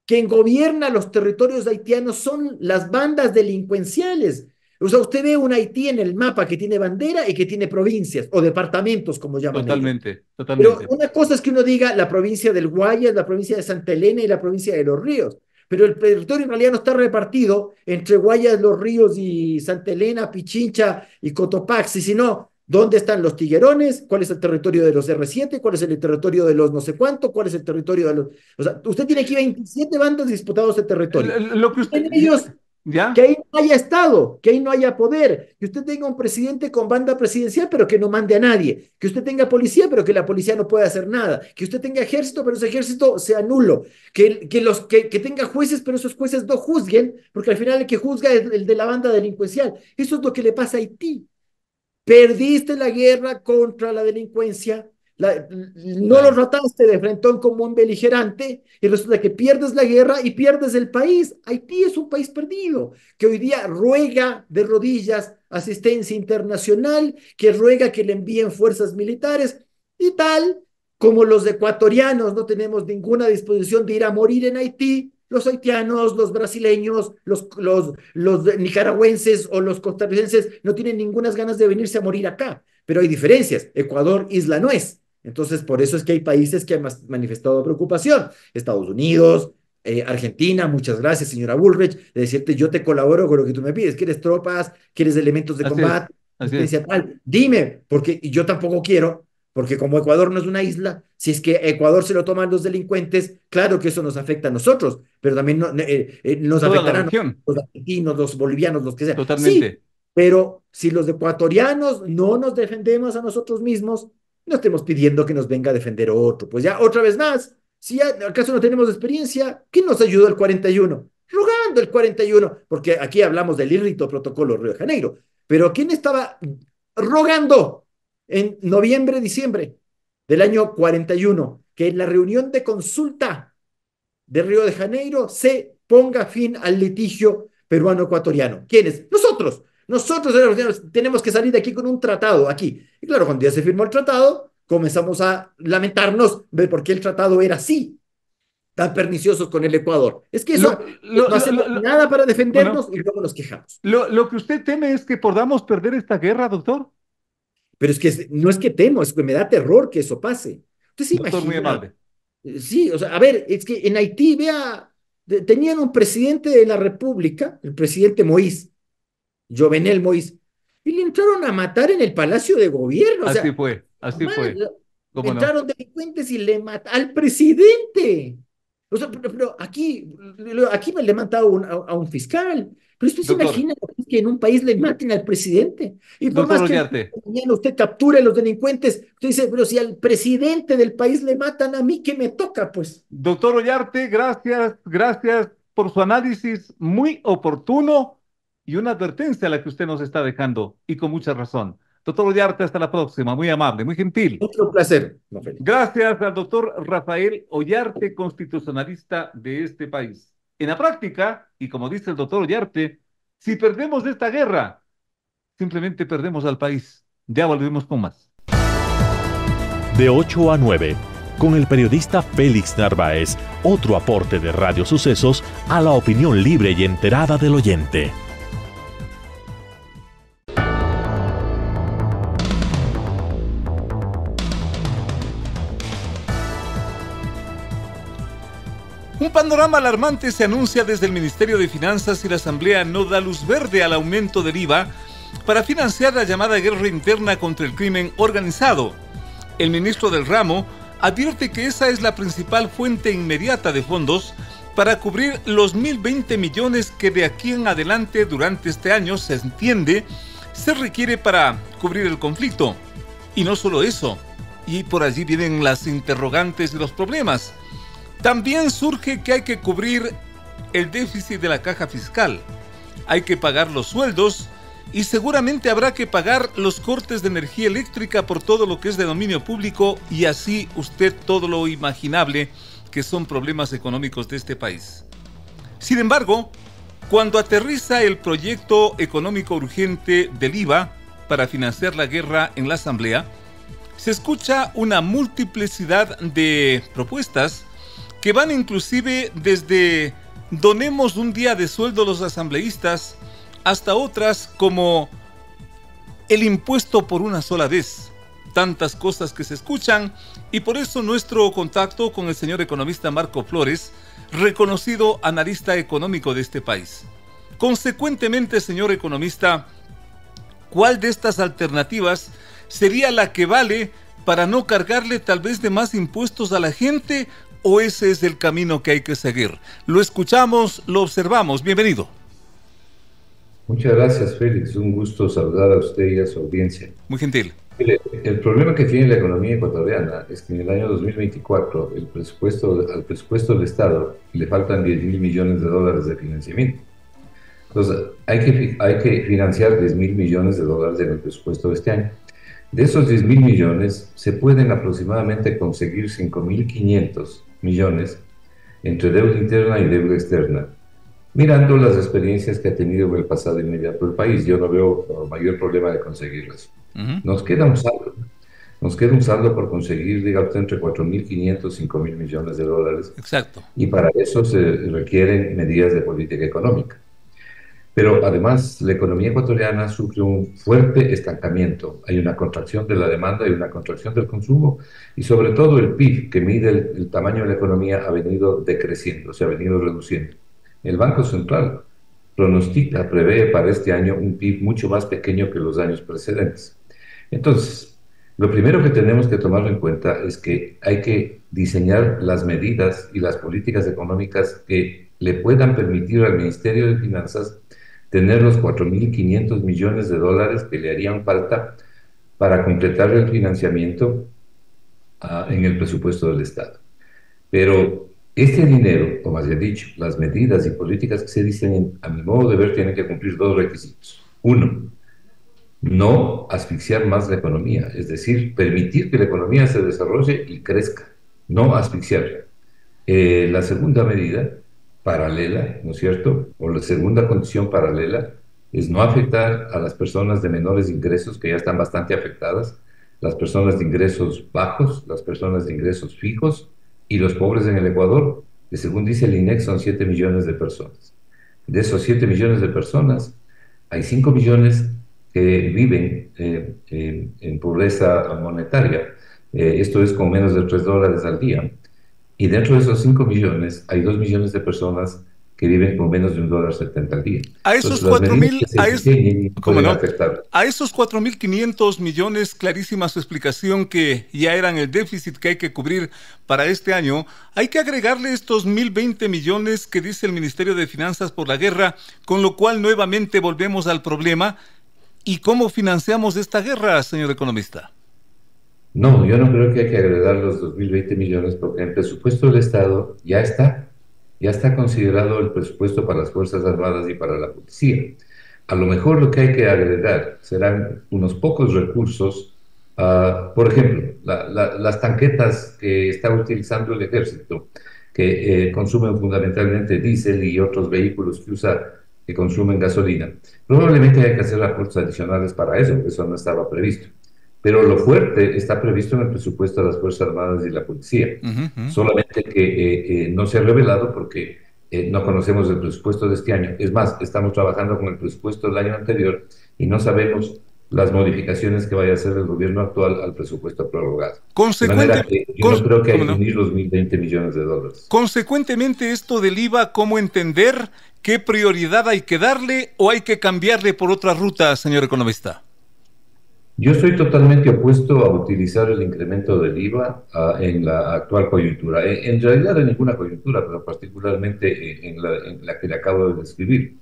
quien gobierna los territorios haitianos son las bandas delincuenciales. O sea, usted ve un Haití en el mapa que tiene bandera y que tiene provincias o departamentos, como llaman ellos. Totalmente, Pero totalmente. una cosa es que uno diga la provincia del Guayas, la provincia de Santa Elena y la provincia de Los Ríos. Pero el territorio en realidad no está repartido entre Guayas, Los Ríos y Santa Elena, Pichincha y Cotopaxi, sino dónde están los tiguerones, cuál es el territorio de los R7, cuál es el territorio de los no sé cuánto, cuál es el territorio de los... O sea, usted tiene aquí 27 bandos disputados de territorio. Lo que usted... En ellos ¿Ya? que ahí no haya Estado, que ahí no haya poder, que usted tenga un presidente con banda presidencial, pero que no mande a nadie, que usted tenga policía, pero que la policía no pueda hacer nada, que usted tenga ejército, pero ese ejército sea nulo, que tenga jueces, pero esos jueces no juzguen, porque al final el que juzga es el de la banda delincuencial. Eso es lo que le pasa a Haití. Perdiste la guerra contra la delincuencia, no lo trataste de frentón como un beligerante y resulta que pierdes la guerra y pierdes el país. Haití es un país perdido, que hoy día ruega de rodillas asistencia internacional, que ruega que le envíen fuerzas militares y tal como los ecuatorianos no tenemos ninguna disposición de ir a morir en Haití. Los haitianos, los brasileños, los nicaragüenses o los costarricenses no tienen ninguna ganas de venirse a morir acá, pero hay diferencias. Ecuador, isla no es. Entonces, por eso es que hay países que han manifestado preocupación. Estados Unidos, Argentina, muchas gracias, señora Bullrich, de decirte, yo te colaboro con lo que tú me pides. ¿Quieres tropas? ¿Quieres elementos de combate? Así es. Tal. Dime, porque yo tampoco quiero, porque como Ecuador no es una isla, si es que Ecuador se lo toman los delincuentes, claro que eso nos afecta a nosotros, pero también nos afectarán los argentinos, los bolivianos, los que sean. Totalmente. Sí, pero si los ecuatorianos no nos defendemos a nosotros mismos, no estemos pidiendo que nos venga a defender otro. Pues ya, otra vez más, si ya acaso no tenemos experiencia, ¿quién nos ayudó el 41? Rogando el 41, porque aquí hablamos del irrito protocolo Río de Janeiro, pero ¿quién estaba rogando en noviembre, diciembre del año 41, que en la reunión de consulta de Río de Janeiro se ponga fin al litigio peruano-ecuatoriano? ¿Quiénes? Nosotros. Nosotros tenemos que salir de aquí con un tratado, aquí. Y claro, cuando ya se firmó el tratado, comenzamos a lamentarnos de por qué el tratado era así, tan perniciosos con el Ecuador. Es que eso, no hacemos nada para defendernos y luego nos quejamos. Lo que usted teme es que podamos perder esta guerra, doctor. Pero es que no es que temo, es que me da terror que eso pase. Usted se doctor, imagina. Muy amable. Sí, o sea, a ver, es que en Haití, vea, tenían un presidente de la República, el presidente Moïse, Jovenel Moïse, y le entraron a matar en el Palacio de Gobierno. Así o sea, fue, así fue. Entraron delincuentes y le mataron al presidente. O sea, pero aquí me le han matado a un fiscal. Pero usted se imagina que en un país le maten al presidente. Y por más que mañana usted capture a los delincuentes, usted dice, pero si al presidente del país le matan, a mí, ¿qué me toca, pues? Doctor Ollarte, gracias por su análisis muy oportuno y una advertencia a la que usted nos está dejando, y con mucha razón. Doctor Ollarte, hasta la próxima, muy amable, muy gentil. Otro placer. Gracias al doctor Rafael Ollarte, constitucionalista de este país. En la práctica, y como dice el doctor Ollarte, si perdemos esta guerra, simplemente perdemos al país. Ya volvemos con más. De 8 a 9, con el periodista Félix Narváez, otro aporte de Radio Sucesos a la opinión libre y enterada del oyente. Un panorama alarmante se anuncia desde el Ministerio de Finanzas y la Asamblea no da luz verde al aumento del IVA para financiar la llamada guerra interna contra el crimen organizado. El ministro del ramo advierte que esa es la principal fuente inmediata de fondos para cubrir los 1.020 millones que de aquí en adelante durante este año se entiende se requiere para cubrir el conflicto. Y no solo eso, y por allí vienen las interrogantes y los problemas. También surge que hay que cubrir el déficit de la caja fiscal, hay que pagar los sueldos y seguramente habrá que pagar los cortes de energía eléctrica por todo lo que es de dominio público y así usted todo lo imaginable que son problemas económicos de este país. Sin embargo, cuando aterriza el proyecto económico urgente del IVA para financiar la guerra en la Asamblea, se escucha una multiplicidad de propuestas que van inclusive desde donemos un día de sueldo a los asambleístas hasta otras como el impuesto por una sola vez. Tantas cosas que se escuchan, y por eso nuestro contacto con el señor economista Marco Flores, reconocido analista económico de este país. Consecuentemente, señor economista, ¿cuál de estas alternativas sería la que vale para no cargarle tal vez de más impuestos a la gente, o ese es el camino que hay que seguir? Lo escuchamos, lo observamos. Bienvenido. Muchas gracias, Félix. Un gusto saludar a usted y a su audiencia. Muy gentil. Mire, el problema que tiene la economía ecuatoriana es que en el año 2024 al presupuesto del Estado le faltan 10.000 millones de dólares de financiamiento. Entonces, hay que financiar 10.000 millones de dólares en el presupuesto de este año. De esos 10.000 millones, se pueden aproximadamente conseguir 5.500 millones entre deuda interna y deuda externa. Mirando las experiencias que ha tenido en el pasado inmediato el país, yo no veo mayor problema de conseguirlas. Nos queda un saldo. Nos queda un saldo por conseguir, digamos, entre 4.500 y 5.000 millones de dólares. Exacto. Y para eso se requieren medidas de política económica. Pero además, la economía ecuatoriana sufre un fuerte estancamiento. Hay una contracción de la demanda y una contracción del consumo, y sobre todo el PIB, que mide el tamaño de la economía, ha venido decreciendo, se ha venido reduciendo. El Banco Central prevé para este año un PIB mucho más pequeño que los años precedentes. Entonces, lo primero que tenemos que tomar en cuenta es que hay que diseñar las medidas y las políticas económicas que le puedan permitir al Ministerio de Finanzas tener los 4.500 millones de dólares que le harían falta para completar el financiamiento en el presupuesto del Estado. Pero este dinero, o más bien dicho, las medidas y políticas que se diseñen, a mi modo de ver, tienen que cumplir dos requisitos. Uno, no asfixiar más la economía, es decir, permitir que la economía se desarrolle y crezca, no asfixiarla. La segunda medida paralela, ¿no es cierto?, o la segunda condición paralela, es no afectar a las personas de menores ingresos, que ya están bastante afectadas, las personas de ingresos bajos, las personas de ingresos fijos y los pobres en el Ecuador, que según dice el INEC son 7 millones de personas. De esos 7 millones de personas, hay 5 millones que viven en pobreza monetaria, esto es con menos de $3 al día, y dentro de esos 5 millones hay 2 millones de personas que viven con menos de $1.70 al día. A esos 4.500 millones, clarísima su explicación, que ya eran el déficit que hay que cubrir para este año, hay que agregarle estos 1.020 millones que dice el Ministerio de Finanzas por la guerra, con lo cual nuevamente volvemos al problema. ¿Y cómo financiamos esta guerra, señor economista? No, yo no creo que hay que agregar los 2.020 millones, porque en el presupuesto del Estado ya está considerado el presupuesto para las Fuerzas Armadas y para la policía. A lo mejor lo que hay que agregar serán unos pocos recursos, por ejemplo, las tanquetas que está utilizando el ejército, que consumen fundamentalmente diésel y otros vehículos que consumen gasolina. Probablemente hay que hacer aportes adicionales para eso no estaba previsto. Pero lo fuerte está previsto en el presupuesto de las Fuerzas Armadas y la Policía. Solamente que no se ha revelado porque no conocemos el presupuesto de este año. Es más, estamos trabajando con el presupuesto del año anterior y no sabemos las modificaciones que vaya a hacer el gobierno actual al presupuesto prorrogado. De manera que yo no creo que hay que unir los 1.020 millones de dólares. Consecuentemente, esto del IVA, ¿cómo entender? ¿Qué prioridad hay que darle o hay que cambiarle por otra ruta, señor economista? Yo estoy totalmente opuesto a utilizar el incremento del IVA en la actual coyuntura. En realidad en ninguna coyuntura, pero particularmente en la que le acabo de describir.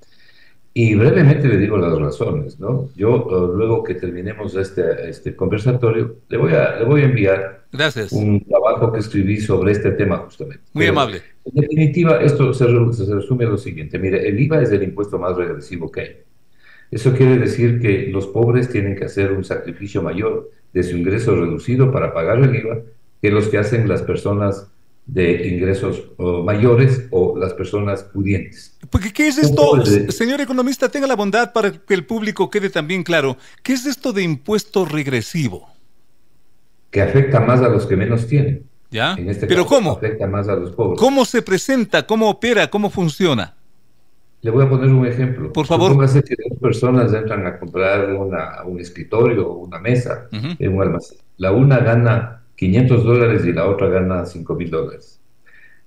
Y brevemente le digo las razones, ¿no? Yo, luego que terminemos este conversatorio, le voy a enviar un trabajo que escribí sobre este tema justamente. Muy amable. En definitiva, esto se resume a lo siguiente. Mire, el IVA es el impuesto más regresivo que hay. Eso quiere decir que los pobres tienen que hacer un sacrificio mayor de su ingreso reducido para pagar el IVA que los que hacen las personas de ingresos mayores o las personas pudientes. Porque, ¿qué es esto, señor economista? Tenga la bondad para que el público quede también claro. ¿Qué es esto de impuesto regresivo? Que afecta más a los que menos tienen. ¿Ya? En este ¿Pero caso, cómo? Afecta más a los pobres. ¿Cómo se presenta? ¿Cómo opera? ¿Cómo funciona? Le voy a poner un ejemplo. Por favor. Supóngase que personas entran a comprar un escritorio o una mesa Ujú. en un almacén. La una gana $500 y la otra gana $5.000.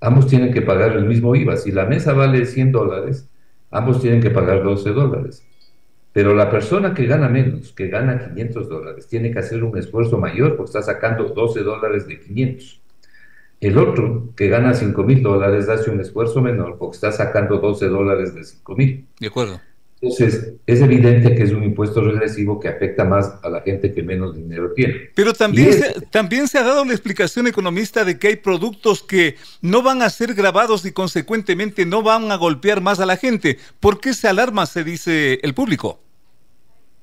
Ambos tienen que pagar el mismo IVA. Si la mesa vale $100, ambos tienen que pagar $12. Pero la persona que gana menos, que gana $500, tiene que hacer un esfuerzo mayor porque está sacando $12 de 500. El otro, que gana $5.000, hace un esfuerzo menor porque está sacando $12 de 5.000. De acuerdo. Entonces, es evidente que es un impuesto regresivo que afecta más a la gente que menos dinero tiene. Pero Y también se ha dado la explicación economista de que hay productos que no van a ser gravados y consecuentemente no van a golpear más a la gente. ¿Por qué se alarma, se dice el público?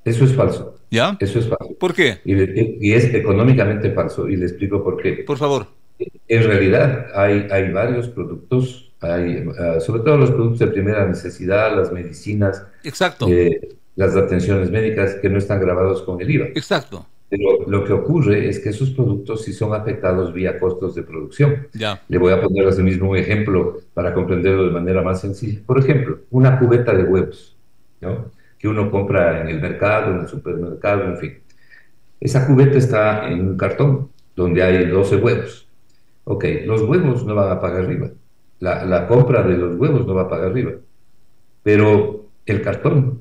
eso es falso. ¿Ya? Eso es falso. ¿Por qué? Y es económicamente falso. Y le explico por qué. Por favor. En realidad, hay varios productos, sobre todo los productos de primera necesidad, las medicinas, Exacto. las atenciones médicas que no están grabados con el IVA. Exacto. Pero lo que ocurre es que esos productos sí son afectados vía costos de producción. Ya. Le voy a poner así mismo un ejemplo para comprenderlo de manera más sencilla. Por ejemplo, una cubeta de huevos, ¿no? Que uno compra en el mercado, en el supermercado, en fin. Esa cubeta está en un cartón donde hay 12 huevos. Ok, los huevos no van a pagar IVA. La compra de los huevos no va a pagar IVA. Pero el cartón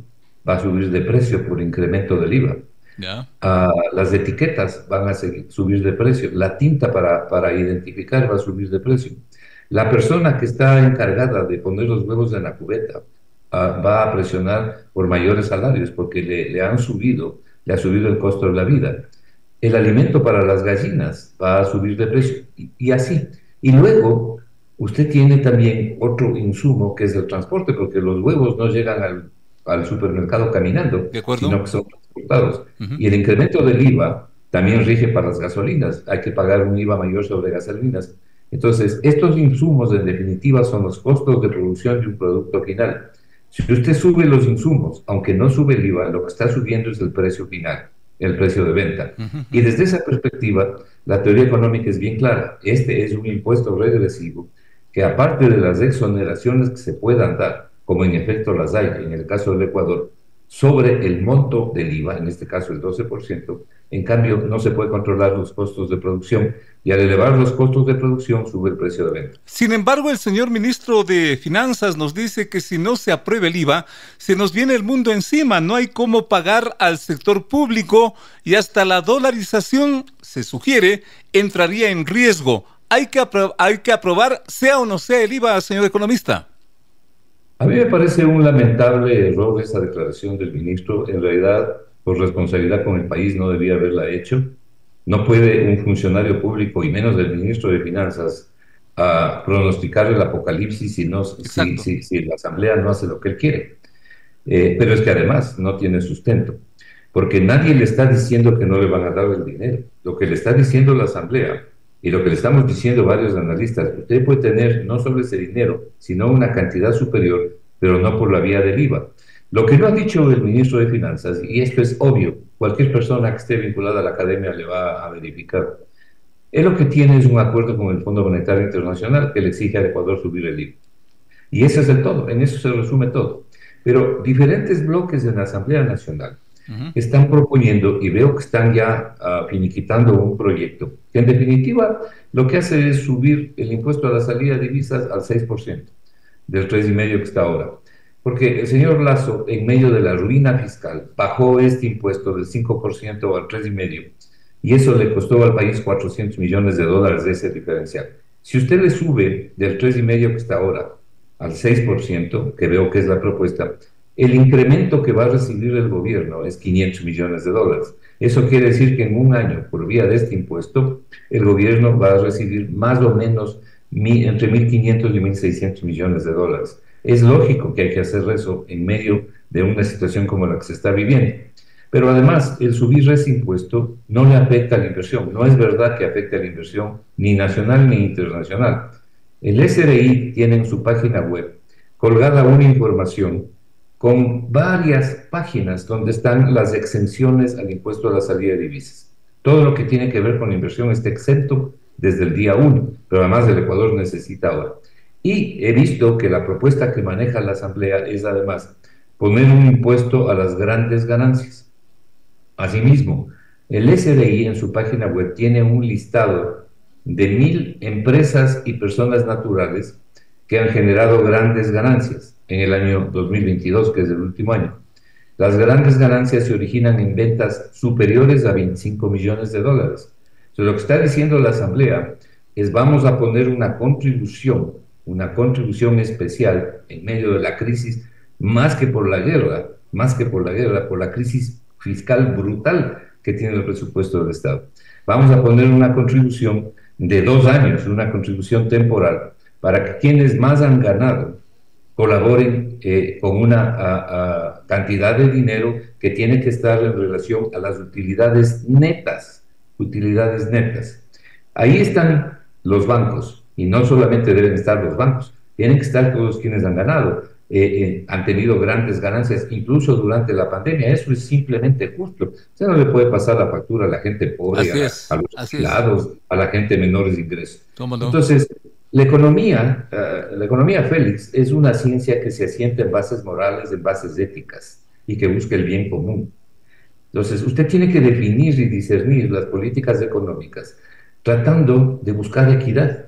va a subir de precio por incremento del IVA. Ya. Las etiquetas van a subir de precio. La tinta para identificar va a subir de precio. La persona que está encargada de poner los huevos en la cubeta va a presionar por mayores salarios porque le ha subido el costo de la vida. El alimento para las gallinas va a subir de precio y así. Y luego usted tiene también otro insumo que es el transporte, porque los huevos no llegan al supermercado caminando, De acuerdo. sino que son transportados. Ujú. Y el incremento del IVA también rige para las gasolinas. Hay que pagar un IVA mayor sobre gasolinas. Entonces, estos insumos en definitiva son los costos de producción de un producto final. Si usted sube los insumos, aunque no sube el IVA, lo que está subiendo es el precio final, el precio de venta. Ujú. Y desde esa perspectiva, la teoría económica es bien clara. Este es un impuesto regresivo que, aparte de las exoneraciones que se puedan dar, como en efecto las hay en el caso del Ecuador, sobre el monto del IVA, en este caso el 12%, en cambio no se puede controlar los costos de producción y al elevar los costos de producción sube el precio de venta. Sin embargo, el señor ministro de Finanzas nos dice que si no se aprueba el IVA, se nos viene el mundo encima, no hay cómo pagar al sector público y hasta la dolarización, se sugiere, entraría en riesgo. Hay que aprobar, sea o no sea el IVA, señor economista. A mí me parece un lamentable error esa declaración del ministro. En realidad, por responsabilidad con el país, no debía haberla hecho. No puede un funcionario público, y menos el ministro de Finanzas, pronosticar el apocalipsis si la Asamblea no hace lo que él quiere. Pero es que además no tiene sustento, porque nadie le está diciendo que no le van a dar el dinero. Lo que le está diciendo la Asamblea y lo que le estamos diciendo varios analistas, usted puede tener no solo ese dinero, sino una cantidad superior, pero no por la vía del IVA. Lo que no ha dicho el ministro de Finanzas, y esto es obvio, cualquier persona que esté vinculada a la academia le va a verificar, él lo que tiene es un acuerdo con el Fondo Monetario Internacional que le exige al Ecuador subir el IVA. Y eso es el todo, en eso se resume todo. Pero diferentes bloques en la Asamblea Nacional están proponiendo, y veo que están ya finiquitando un proyecto, que en definitiva lo que hace es subir el impuesto a la salida de divisas al 6%, del 3,5% que está ahora. Porque el señor Lasso, en medio de la ruina fiscal, bajó este impuesto del 5% al 3,5%, y eso le costó al país $400 millones de ese diferencial. Si usted le sube del 3,5% que está ahora al 6%, que veo que es la propuesta, el incremento que va a recibir el gobierno es $500 millones. Eso quiere decir que en un año, por vía de este impuesto, el gobierno va a recibir más o menos entre 1.500 y 1.600 millones de dólares. Es lógico que hay que hacer eso en medio de una situación como la que se está viviendo. Pero además, el subir ese impuesto no le afecta a la inversión. No es verdad que afecte a la inversión ni nacional ni internacional. El SRI tiene en su página web colgada una información con varias páginas donde están las exenciones al impuesto a la salida de divisas. Todo lo que tiene que ver con la inversión está exento desde el día 1, pero además el Ecuador necesita ahora. Y he visto que la propuesta que maneja la Asamblea es además poner un impuesto a las grandes ganancias. Asimismo, el SDI en su página web tiene un listado de 1.000 empresas y personas naturales que han generado grandes ganancias en el año 2022, que es el último año. Las grandes ganancias se originan en ventas superiores a 25 millones de dólares. Entonces, lo que está diciendo la Asamblea es: vamos a poner una contribución especial en medio de la crisis, más que por la guerra, por la crisis fiscal brutal que tiene el presupuesto del Estado. Vamos a poner una contribución de 2 años, una contribución temporal, para que quienes más han ganado colaboren con una cantidad de dinero que tiene que estar en relación a las utilidades netas. Ahí están los bancos, y no solamente deben estar los bancos, tienen que estar todos quienes han ganado, han tenido grandes ganancias, incluso durante la pandemia. Eso es simplemente justo. Usted no le puede pasar la factura a la gente pobre, a los jubilados, a la gente de menores ingresos. Entonces, la economía, Félix, es una ciencia que se asienta en bases morales, en bases éticas, y que busca el bien común. Entonces, usted tiene que definir y discernir las políticas económicas tratando de buscar equidad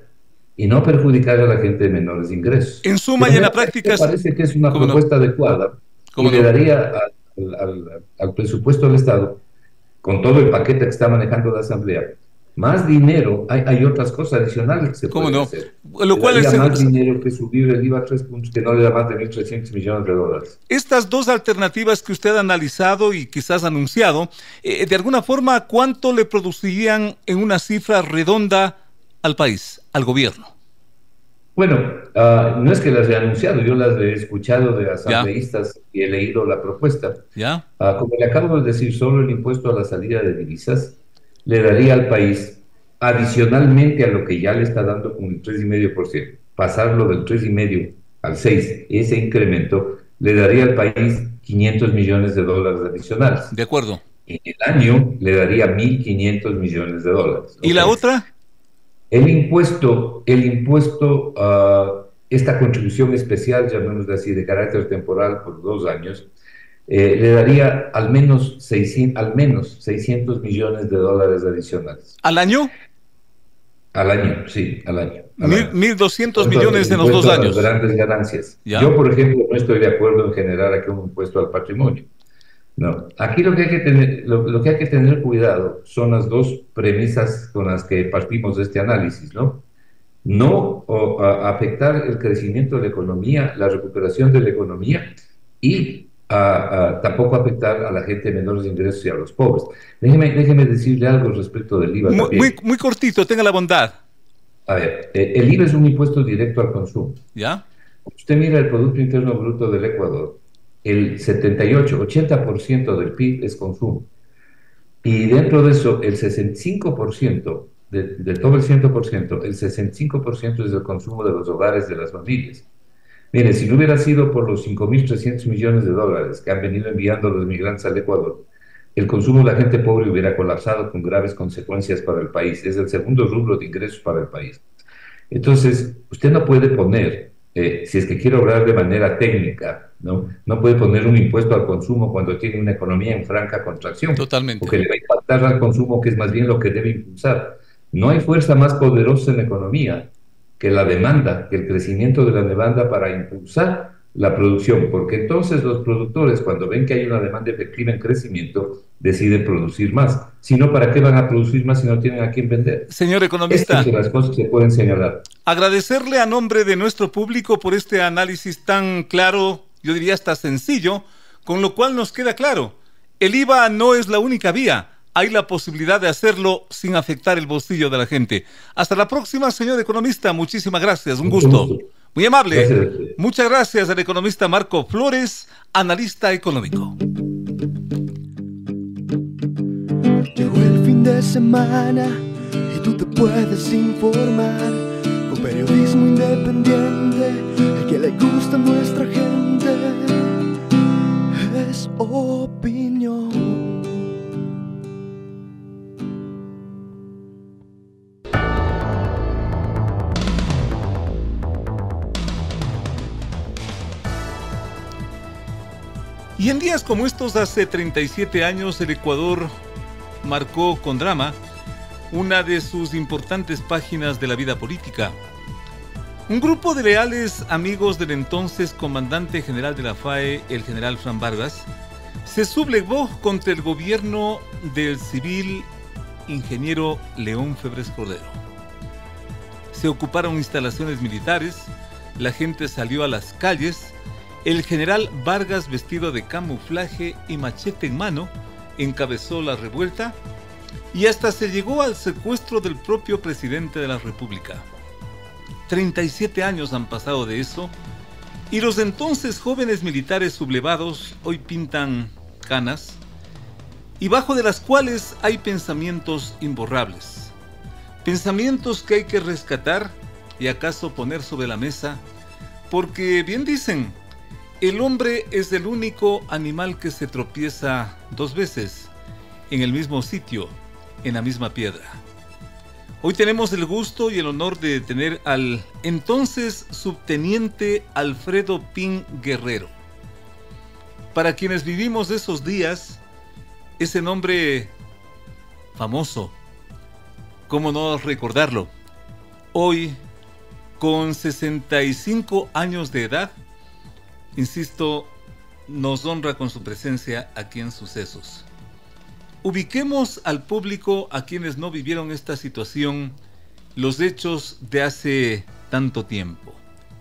y no perjudicar a la gente de menores ingresos. En suma y en la práctica... Me parece que es una propuesta adecuada y le daría al presupuesto del Estado, con todo el paquete que está manejando la Asamblea, más dinero. Hay otras cosas adicionales que se pueden hacer. Lo cual es más dinero que subir el IVA a 3 puntos, que no le da más de 1.300 millones de dólares. Estas dos alternativas que usted ha analizado y quizás anunciado, de alguna forma, ¿cuánto le producirían en una cifra redonda al país, al gobierno? Bueno, no es que las he anunciado, yo las he escuchado de asambleístas y he leído la propuesta. Como le acabo de decir, solo el impuesto a la salida de divisas le daría al país, adicionalmente a lo que ya le está dando con el 3,5%, pasarlo del 3,5% al 6%, ese incremento le daría al país 500 millones de dólares adicionales. De acuerdo. En el año le daría 1.500 millones de dólares. ¿Y la otra? El impuesto, esta contribución especial, llamémosla así, de carácter temporal por 2 años, le daría al menos 600 millones de dólares adicionales. ¿Al año? Al año, sí, al año. 1.200 millones en los 2 años. Grandes ganancias. Yo, por ejemplo, no estoy de acuerdo en generar aquí un impuesto al patrimonio. No, aquí lo que hay que tener cuidado son las dos premisas con las que partimos de este análisis, ¿no? No afectar el crecimiento de la economía, la recuperación de la economía, y tampoco afectar a la gente de menores ingresos y a los pobres. Déjeme decirle algo respecto del IVA. Muy cortito, tenga la bondad. A ver, el IVA es un impuesto directo al consumo. ¿Ya? Usted mira el Producto Interno Bruto del Ecuador, el 80% del PIB es consumo. Y dentro de eso, el 65%, de todo el 100%, el 65% es el consumo de los hogares, de las familias. Mire, si no hubiera sido por los 5.300 millones de dólares que han venido enviando los migrantes al Ecuador, el consumo de la gente pobre hubiera colapsado con graves consecuencias para el país. Es el segundo rubro de ingresos para el país. Entonces, usted no puede poner, si es que quiere obrar de manera técnica, no puede poner un impuesto al consumo cuando tiene una economía en franca contracción. Totalmente. Porque le va a impactar al consumo, que es más bien lo que debe impulsar. No hay fuerza más poderosa en la economía que la demanda, que el crecimiento de la demanda para impulsar la producción, porque entonces los productores, cuando ven que hay una demanda efectiva en crecimiento, deciden producir más. Si no, ¿para qué van a producir más si no tienen a quién vender? Señor economista, estas son las cosas que se pueden señalar. Agradecerle a nombre de nuestro público por este análisis tan claro, yo diría hasta sencillo, con lo cual nos queda claro, el IVA no es la única vía. Hay la posibilidad de hacerlo sin afectar el bolsillo de la gente. Hasta la próxima, señor economista. Muchísimas gracias. Un gusto. Muy amable. Gracias. Muchas gracias al economista Marco Flores, analista económico. Llegó el fin de semana y tú te puedes informar con periodismo independiente, el que le gusta a nuestra gente. Es opinión. Y en días como estos, hace 37 años, el Ecuador marcó con drama una de sus importantes páginas de la vida política. Un grupo de leales amigos del entonces comandante general de la FAE, el general Fran Vargas, se sublevó contra el gobierno del civil ingeniero León Febres Cordero. Se ocuparon instalaciones militares, la gente salió a las calles. El general Vargas, vestido de camuflaje y machete en mano, encabezó la revuelta y hasta se llegó al secuestro del propio presidente de la República. 37 años han pasado de eso y los entonces jóvenes militares sublevados hoy pintan canas y bajo de las cuales hay pensamientos imborrables. Pensamientos que hay que rescatar y acaso poner sobre la mesa, porque bien dicen, el hombre es el único animal que se tropieza 2 veces en el mismo sitio, en la misma piedra. Hoy tenemos el gusto y el honor de tener al entonces subteniente Alfredo Pin Guerrero. Para quienes vivimos esos días, ese nombre famoso, ¿cómo no recordarlo? Hoy, con 65 años de edad, insisto, nos honra con su presencia aquí en Sucesos. Ubiquemos al público, a quienes no vivieron esta situación, los hechos de hace tanto tiempo.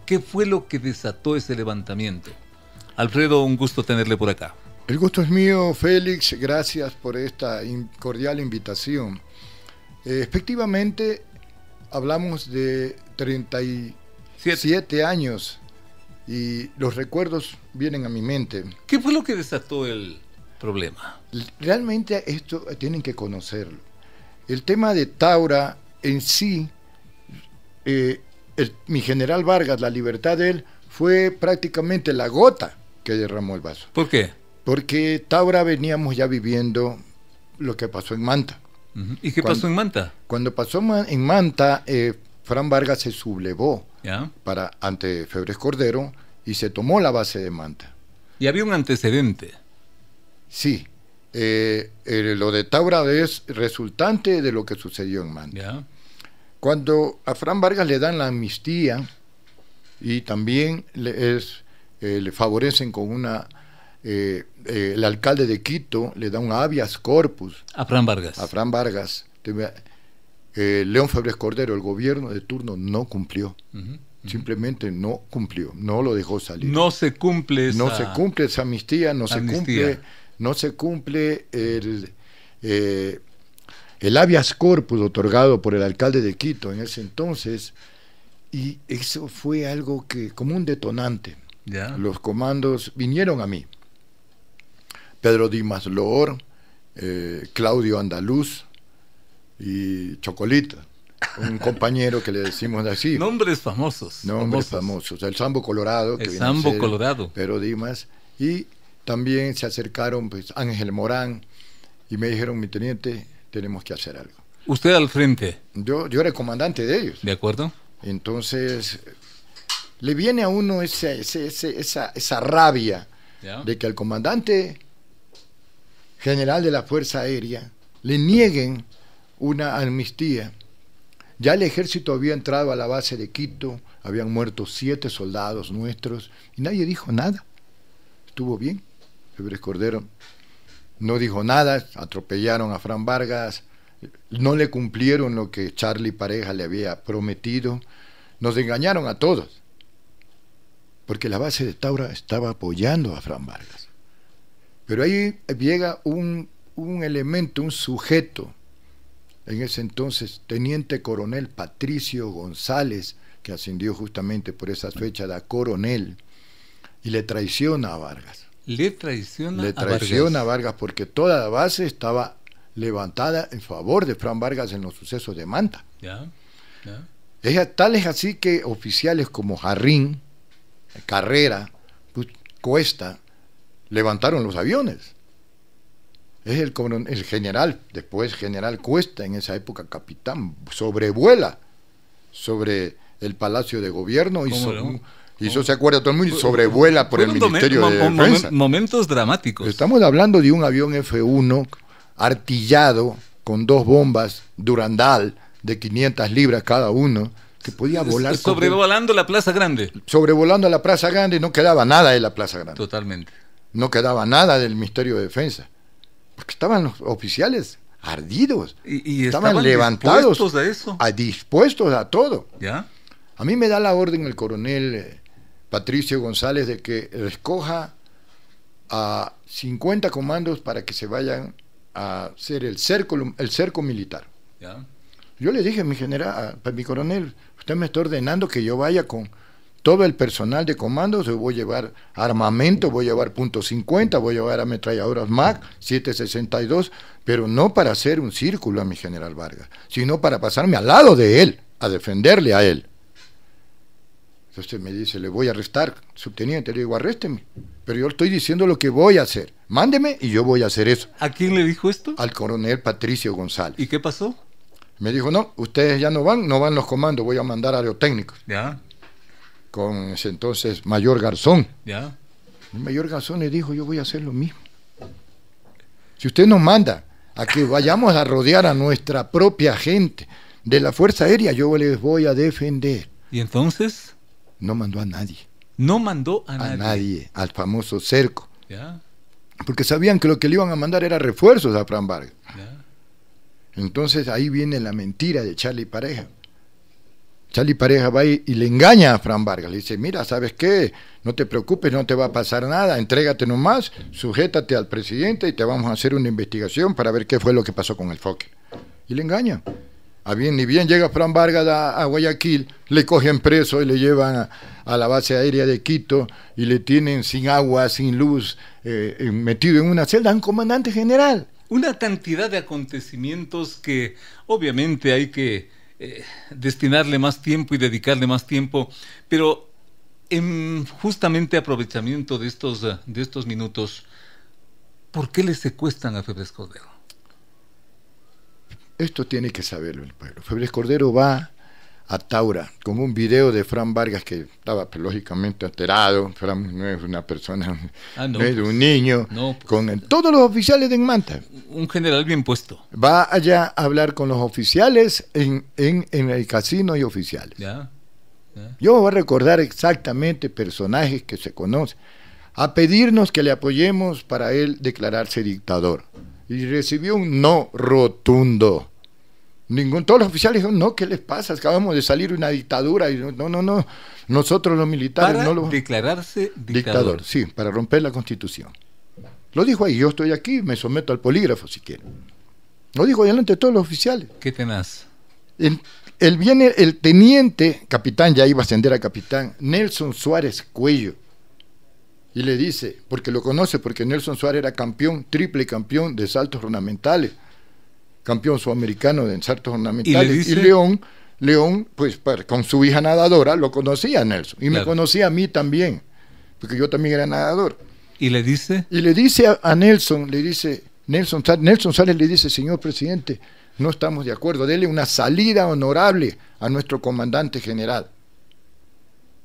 ¿Qué fue lo que desató ese levantamiento? Alfredo, un gusto tenerle por acá. El gusto es mío, Félix. Gracias por esta cordial invitación. Efectivamente, hablamos de 37 años y los recuerdos vienen a mi mente. ¿Qué fue lo que desató el problema? Realmente esto tienen que conocerlo. El tema de Taura en sí, mi general Vargas, la libertad de él, fue prácticamente la gota que derramó el vaso. ¿Por qué? Porque Taura veníamos ya viviendo lo que pasó en Manta. ¿Y qué pasó en Manta? Cuando pasó en Manta, Fran Vargas se sublevó ¿ya? ante Febres Cordero y se tomó la base de Manta. Y había un antecedente. Sí, lo de Taura es resultante de lo que sucedió en Manta. ¿Ya? Cuando a Fran Vargas le dan la amnistía y también le favorecen con el alcalde de Quito le da un habeas corpus a Fran Vargas. León Febres Cordero, el gobierno de turno, no cumplió. Simplemente no cumplió, no lo dejó salir. No se cumple esa amnistía, no se cumple el habeas corpus otorgado por el alcalde de Quito en ese entonces, y eso fue algo que, como un detonante. ¿Ya? Los comandos vinieron a mí. Pedro Dimas Loor, Claudio Andaluz y Chocolita, un compañero que le decimos así. Nombres famosos. El Sambo Colorado. Colorado. Pedro Dimas. Y también se acercaron pues Ángel Morán y me dijeron, mi teniente, tenemos que hacer algo. ¿Usted al frente? Yo era el comandante de ellos. ¿De acuerdo? Entonces le viene a uno esa rabia, ¿ya?, de que al comandante general de la Fuerza Aérea le nieguen una amnistía. Ya el ejército había entrado a la base de Quito, habían muerto 7 soldados nuestros y nadie dijo nada. Estuvo bien. Febres Cordero no dijo nada, atropellaron a Fran Vargas, no le cumplieron lo que Charlie Pareja le había prometido, nos engañaron a todos, porque la base de Taura estaba apoyando a Fran Vargas. Pero ahí llega un elemento, un sujeto, en ese entonces teniente coronel Patricio González, que ascendió justamente por esas fechas a coronel, y le traiciona a Vargas. Le traiciona a Vargas porque toda la base estaba levantada en favor de Fran Vargas en los sucesos de Manta. Tal es así que oficiales como Jarrín, Carrera, Cuesta, levantaron los aviones. Es el general, después general Cuesta, en esa época capitán, sobrevuela sobre el Palacio de Gobierno Y eso se acuerda todo el mundo y sobrevuela por el Ministerio de Defensa. Momentos dramáticos. Estamos hablando de un avión F-1 artillado con 2 bombas Durandal de 500 libras cada uno, que podía volar. Sobrevolando la Plaza Grande. Sobrevolando la Plaza Grande, no quedaba nada de la Plaza Grande. Totalmente. No quedaba nada del Ministerio de Defensa. Porque estaban los oficiales ardidos. Y estaban levantados. Dispuestos a eso. Dispuestos a todo. ¿Ya? A mí me da la orden el coronel Patricio González de que escoja a 50 comandos para que se vayan a hacer el cerco militar. ¿Ya? Yo le dije a mi general, a mi coronel, usted me está ordenando que yo vaya con todo el personal de comandos, yo voy a llevar armamento, voy a llevar .50, voy a llevar ametralladoras MAC, 7.62, pero no para hacer un círculo a mi general Vargas, sino para pasarme al lado de él, a defenderle a él. Entonces me dice, le voy a arrestar, subteniente, le digo, arrésteme, pero yo estoy diciendo lo que voy a hacer, mándeme y yo voy a hacer eso. ¿A quién le dijo esto? Al coronel Patricio González. ¿Y qué pasó? Me dijo, no, ustedes ya no van los comandos, voy a mandar aerotécnicos. Ya. Con ese entonces Mayor Garzón. Ya. El Mayor Garzón le dijo, yo voy a hacer lo mismo. Si usted nos manda a que vayamos a rodear a nuestra propia gente de la Fuerza Aérea, yo les voy a defender. ¿Y entonces? No mandó a nadie. No mandó a nadie. A nadie, al famoso cerco. Ya. Porque sabían que lo que le iban a mandar era refuerzos a Fran Vargas. Ya. Entonces ahí viene la mentira de Charlie Pareja. Charlie Pareja va y le engaña a Fran Vargas. Le dice, mira, ¿sabes qué? No te preocupes, no te va a pasar nada. Entrégate nomás, sujétate al presidente y te vamos a hacer una investigación para ver qué fue lo que pasó con el Fokker. Y le engañan. Ni bien llega Fran Vargas a Guayaquil, le cogen preso y le llevan a la base aérea de Quito y le tienen sin agua, sin luz, metido en una celda, un comandante general. Una cantidad de acontecimientos que obviamente hay que destinarle más tiempo y dedicarle más tiempo, pero en justamente aprovechamiento de estos minutos, ¿por qué le secuestran a Febres Cordero? Esto tiene que saberlo el pueblo. Febres Cordero va a Taura con un video de Fran Vargas que estaba lógicamente alterado. Fran no es una persona, no es un niño, con todos los oficiales de Manta. Un general bien puesto. Va allá a hablar con los oficiales en el casino y oficiales. Ya. Yo voy a recordar exactamente personajes que se conocen, a pedirnos que le apoyemos para él declararse dictador. Y recibió un no rotundo. Todos los oficiales dijeron, no, ¿qué les pasa? Acabamos de salir una dictadura. Y no, nosotros los militares para no lo... declararse dictador. Sí, para romper la Constitución. Lo dijo ahí, yo estoy aquí, me someto al polígrafo si quieren. Lo dijo delante de todos los oficiales. Qué tenaz. Viene el teniente, capitán, ya iba a ascender a capitán, Nelson Suárez Cuello. Y le dice, porque lo conoce, porque Nelson Suárez era campeón, triple campeón de saltos ornamentales, campeón sudamericano de saltos ornamentales. Y León, pues con su hija nadadora, lo conocía a Nelson. Y claro, me conocía a mí también, porque yo también era nadador. ¿Y le dice? Y le dice a Nelson, Nelson Suárez le dice, señor presidente, no estamos de acuerdo, dele una salida honorable a nuestro comandante general.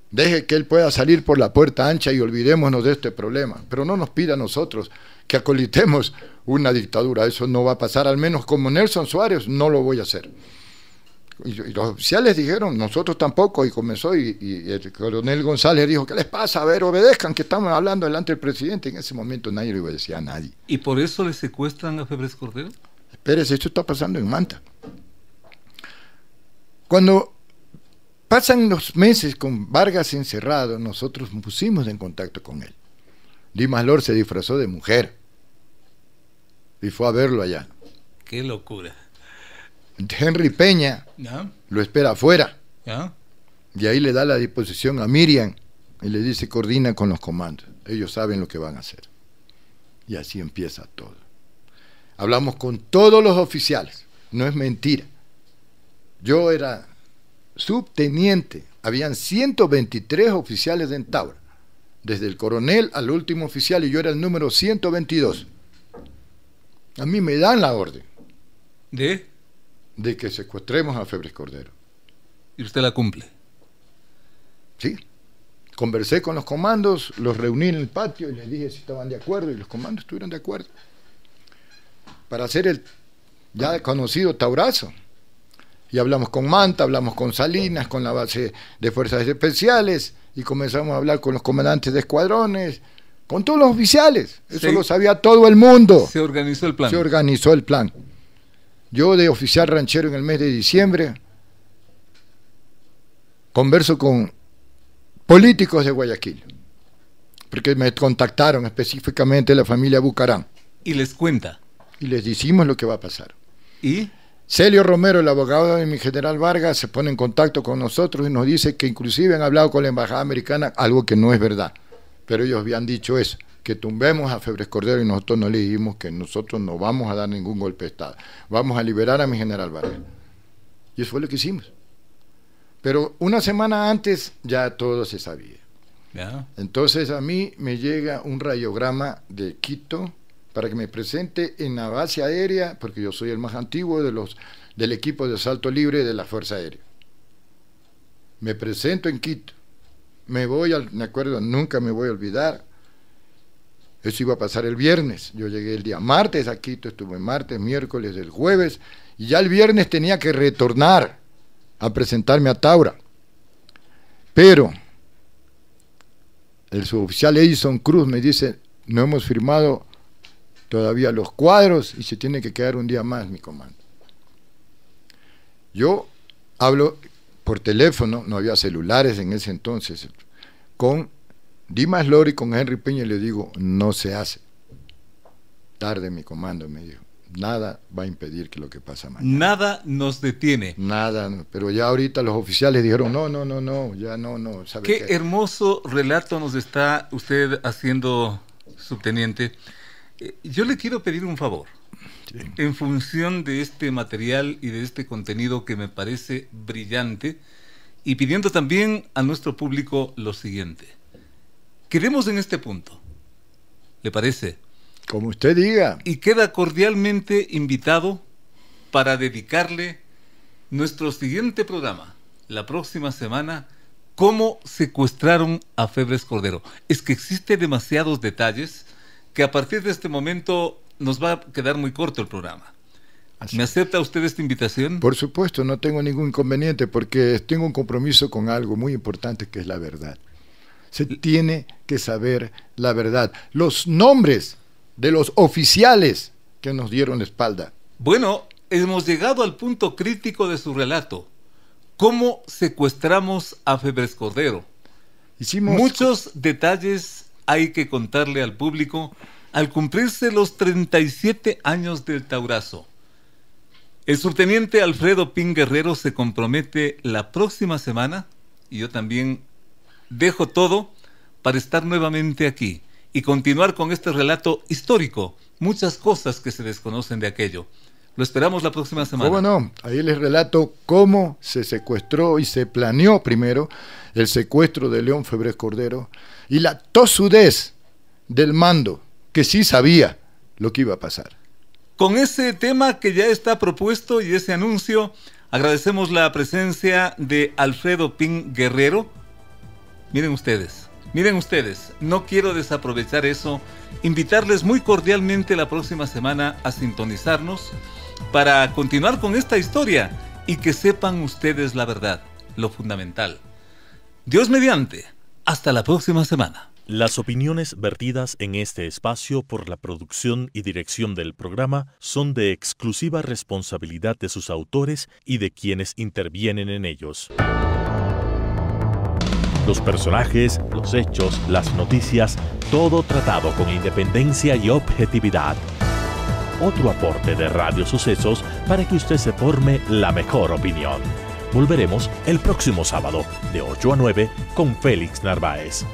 Deje que él pueda salir por la puerta ancha y olvidémonos de este problema. Pero no nos pida a nosotros que acolitemos una dictadura. Eso no va a pasar, al menos como Nelson Suárez no lo voy a hacer. Y los oficiales dijeron, nosotros tampoco, y comenzó, y el coronel González dijo, ¿qué les pasa? A ver, obedezcan, que estamos hablando delante del presidente. En ese momento nadie le obedecía a nadie. ¿Y por eso le secuestran a Febres Cordero? Espérese, esto está pasando en Manta. Cuando pasan los meses con Vargas encerrado, nosotros nos pusimos en contacto con él. Dimas Lor se disfrazó de mujer y fue a verlo allá. ¡Qué locura! Henry Peña lo espera afuera. Y ahí le da la disposición a Miriam y le dice, coordina con los comandos. Ellos saben lo que van a hacer. Y así empieza todo. Hablamos con todos los oficiales. No es mentira. Yo era subteniente, habían 123 oficiales en Taura, desde el coronel al último oficial, y yo era el número 122. A mí me dan la orden de que secuestremos a Febres Cordero. ¿Y usted la cumple? Sí, Conversé con los comandos, los reuní en el patio y les dije si estaban de acuerdo, y los comandos estuvieron de acuerdo para hacer el ya conocido Taurazo. Y hablamos con Manta, hablamos con Salinas, con la base de Fuerzas Especiales, y comenzamos a hablar con los comandantes de escuadrones, con todos los oficiales. Eso lo sabía todo el mundo. Se organizó el plan. Se organizó el plan. Yo, de oficial ranchero en el mes de diciembre, converso con políticos de Guayaquil, porque me contactaron específicamente la familia Bucarán. Y les cuenta. Y les decimos lo que va a pasar. ¿Y? Celio Romero, el abogado de mi general Vargas, se pone en contacto con nosotros y nos dice que inclusive han hablado con la embajada americana, algo que no es verdad. Pero ellos habían dicho eso, que tumbemos a Febres Cordero, y nosotros no le dijimos que nosotros no vamos a dar ningún golpe de Estado. Vamos a liberar a mi general Vargas. Y eso fue lo que hicimos. Pero una semana antes ya todo se sabía. Yeah. Entonces a mí me llega un radiograma de Quito para que me presente en la base aérea, porque yo soy el más antiguo del equipo de asalto libre de la Fuerza Aérea. Me presento en Quito. Me acuerdo, nunca me voy a olvidar. Eso iba a pasar el viernes. Yo llegué el día martes a Quito, estuve martes, miércoles, el jueves, y ya el viernes tenía que retornar a presentarme a Taura. Pero el suboficial Edison Cruz me dice: no hemos firmado todavía los cuadros y se tiene que quedar un día más mi comando. Yo hablo por teléfono, no había celulares en ese entonces, con Dimas Lori y con Henry Peña, y le digo: no se hace. Tarde mi comando, me dijo. Nada va a impedir que lo que pasa mañana. Nada nos detiene. Nada, pero ya ahorita los oficiales dijeron: no, ya no. ¿Sabe qué hermoso relato nos está usted haciendo, subteniente. Yo le quiero pedir un favor. Sí. En función de este material y de este contenido que me parece brillante, y pidiendo también a nuestro público lo siguiente. Quedemos en este punto. ¿Le parece? Como usted diga. Y queda cordialmente invitado para dedicarle nuestro siguiente programa, la próxima semana, cómo secuestraron a Febres Cordero. Es que existe demasiados detalles que a partir de este momento nos va a quedar muy corto el programa. Así. ¿Me acepta usted esta invitación? Por supuesto, no tengo ningún inconveniente, porque tengo un compromiso con algo muy importante, que es la verdad. Se tiene que saber la verdad. Los nombres de los oficiales que nos dieron la espalda. Bueno, hemos llegado al punto crítico de su relato. ¿Cómo secuestramos a Febres Cordero? Muchos detalles hay que contarle al público al cumplirse los 37 años del Taurazo. El subteniente Alfredo Pin Guerrero se compromete la próxima semana, y yo también dejo todo para estar nuevamente aquí y continuar con este relato histórico. Muchas cosas que se desconocen de aquello. Lo esperamos la próxima semana. ¿Cómo no? Ahí les relato cómo se secuestró y se planeó primero el secuestro de León Febres Cordero, y la tosudez del mando, que sí sabía lo que iba a pasar. Con ese tema que ya está propuesto y ese anuncio, agradecemos la presencia de Alfredo Pin Guerrero. Miren ustedes, no quiero desaprovechar eso, invitarles muy cordialmente la próxima semana a sintonizarnos para continuar con esta historia y que sepan ustedes la verdad, lo fundamental. Dios mediante, hasta la próxima semana. Las opiniones vertidas en este espacio por la producción y dirección del programa son de exclusiva responsabilidad de sus autores y de quienes intervienen en ellos. Los personajes, los hechos, las noticias, todo tratado con independencia y objetividad. Otro aporte de Radio Sucesos para que usted se forme la mejor opinión. Volveremos el próximo sábado de 8 a 9 con Félix Narváez.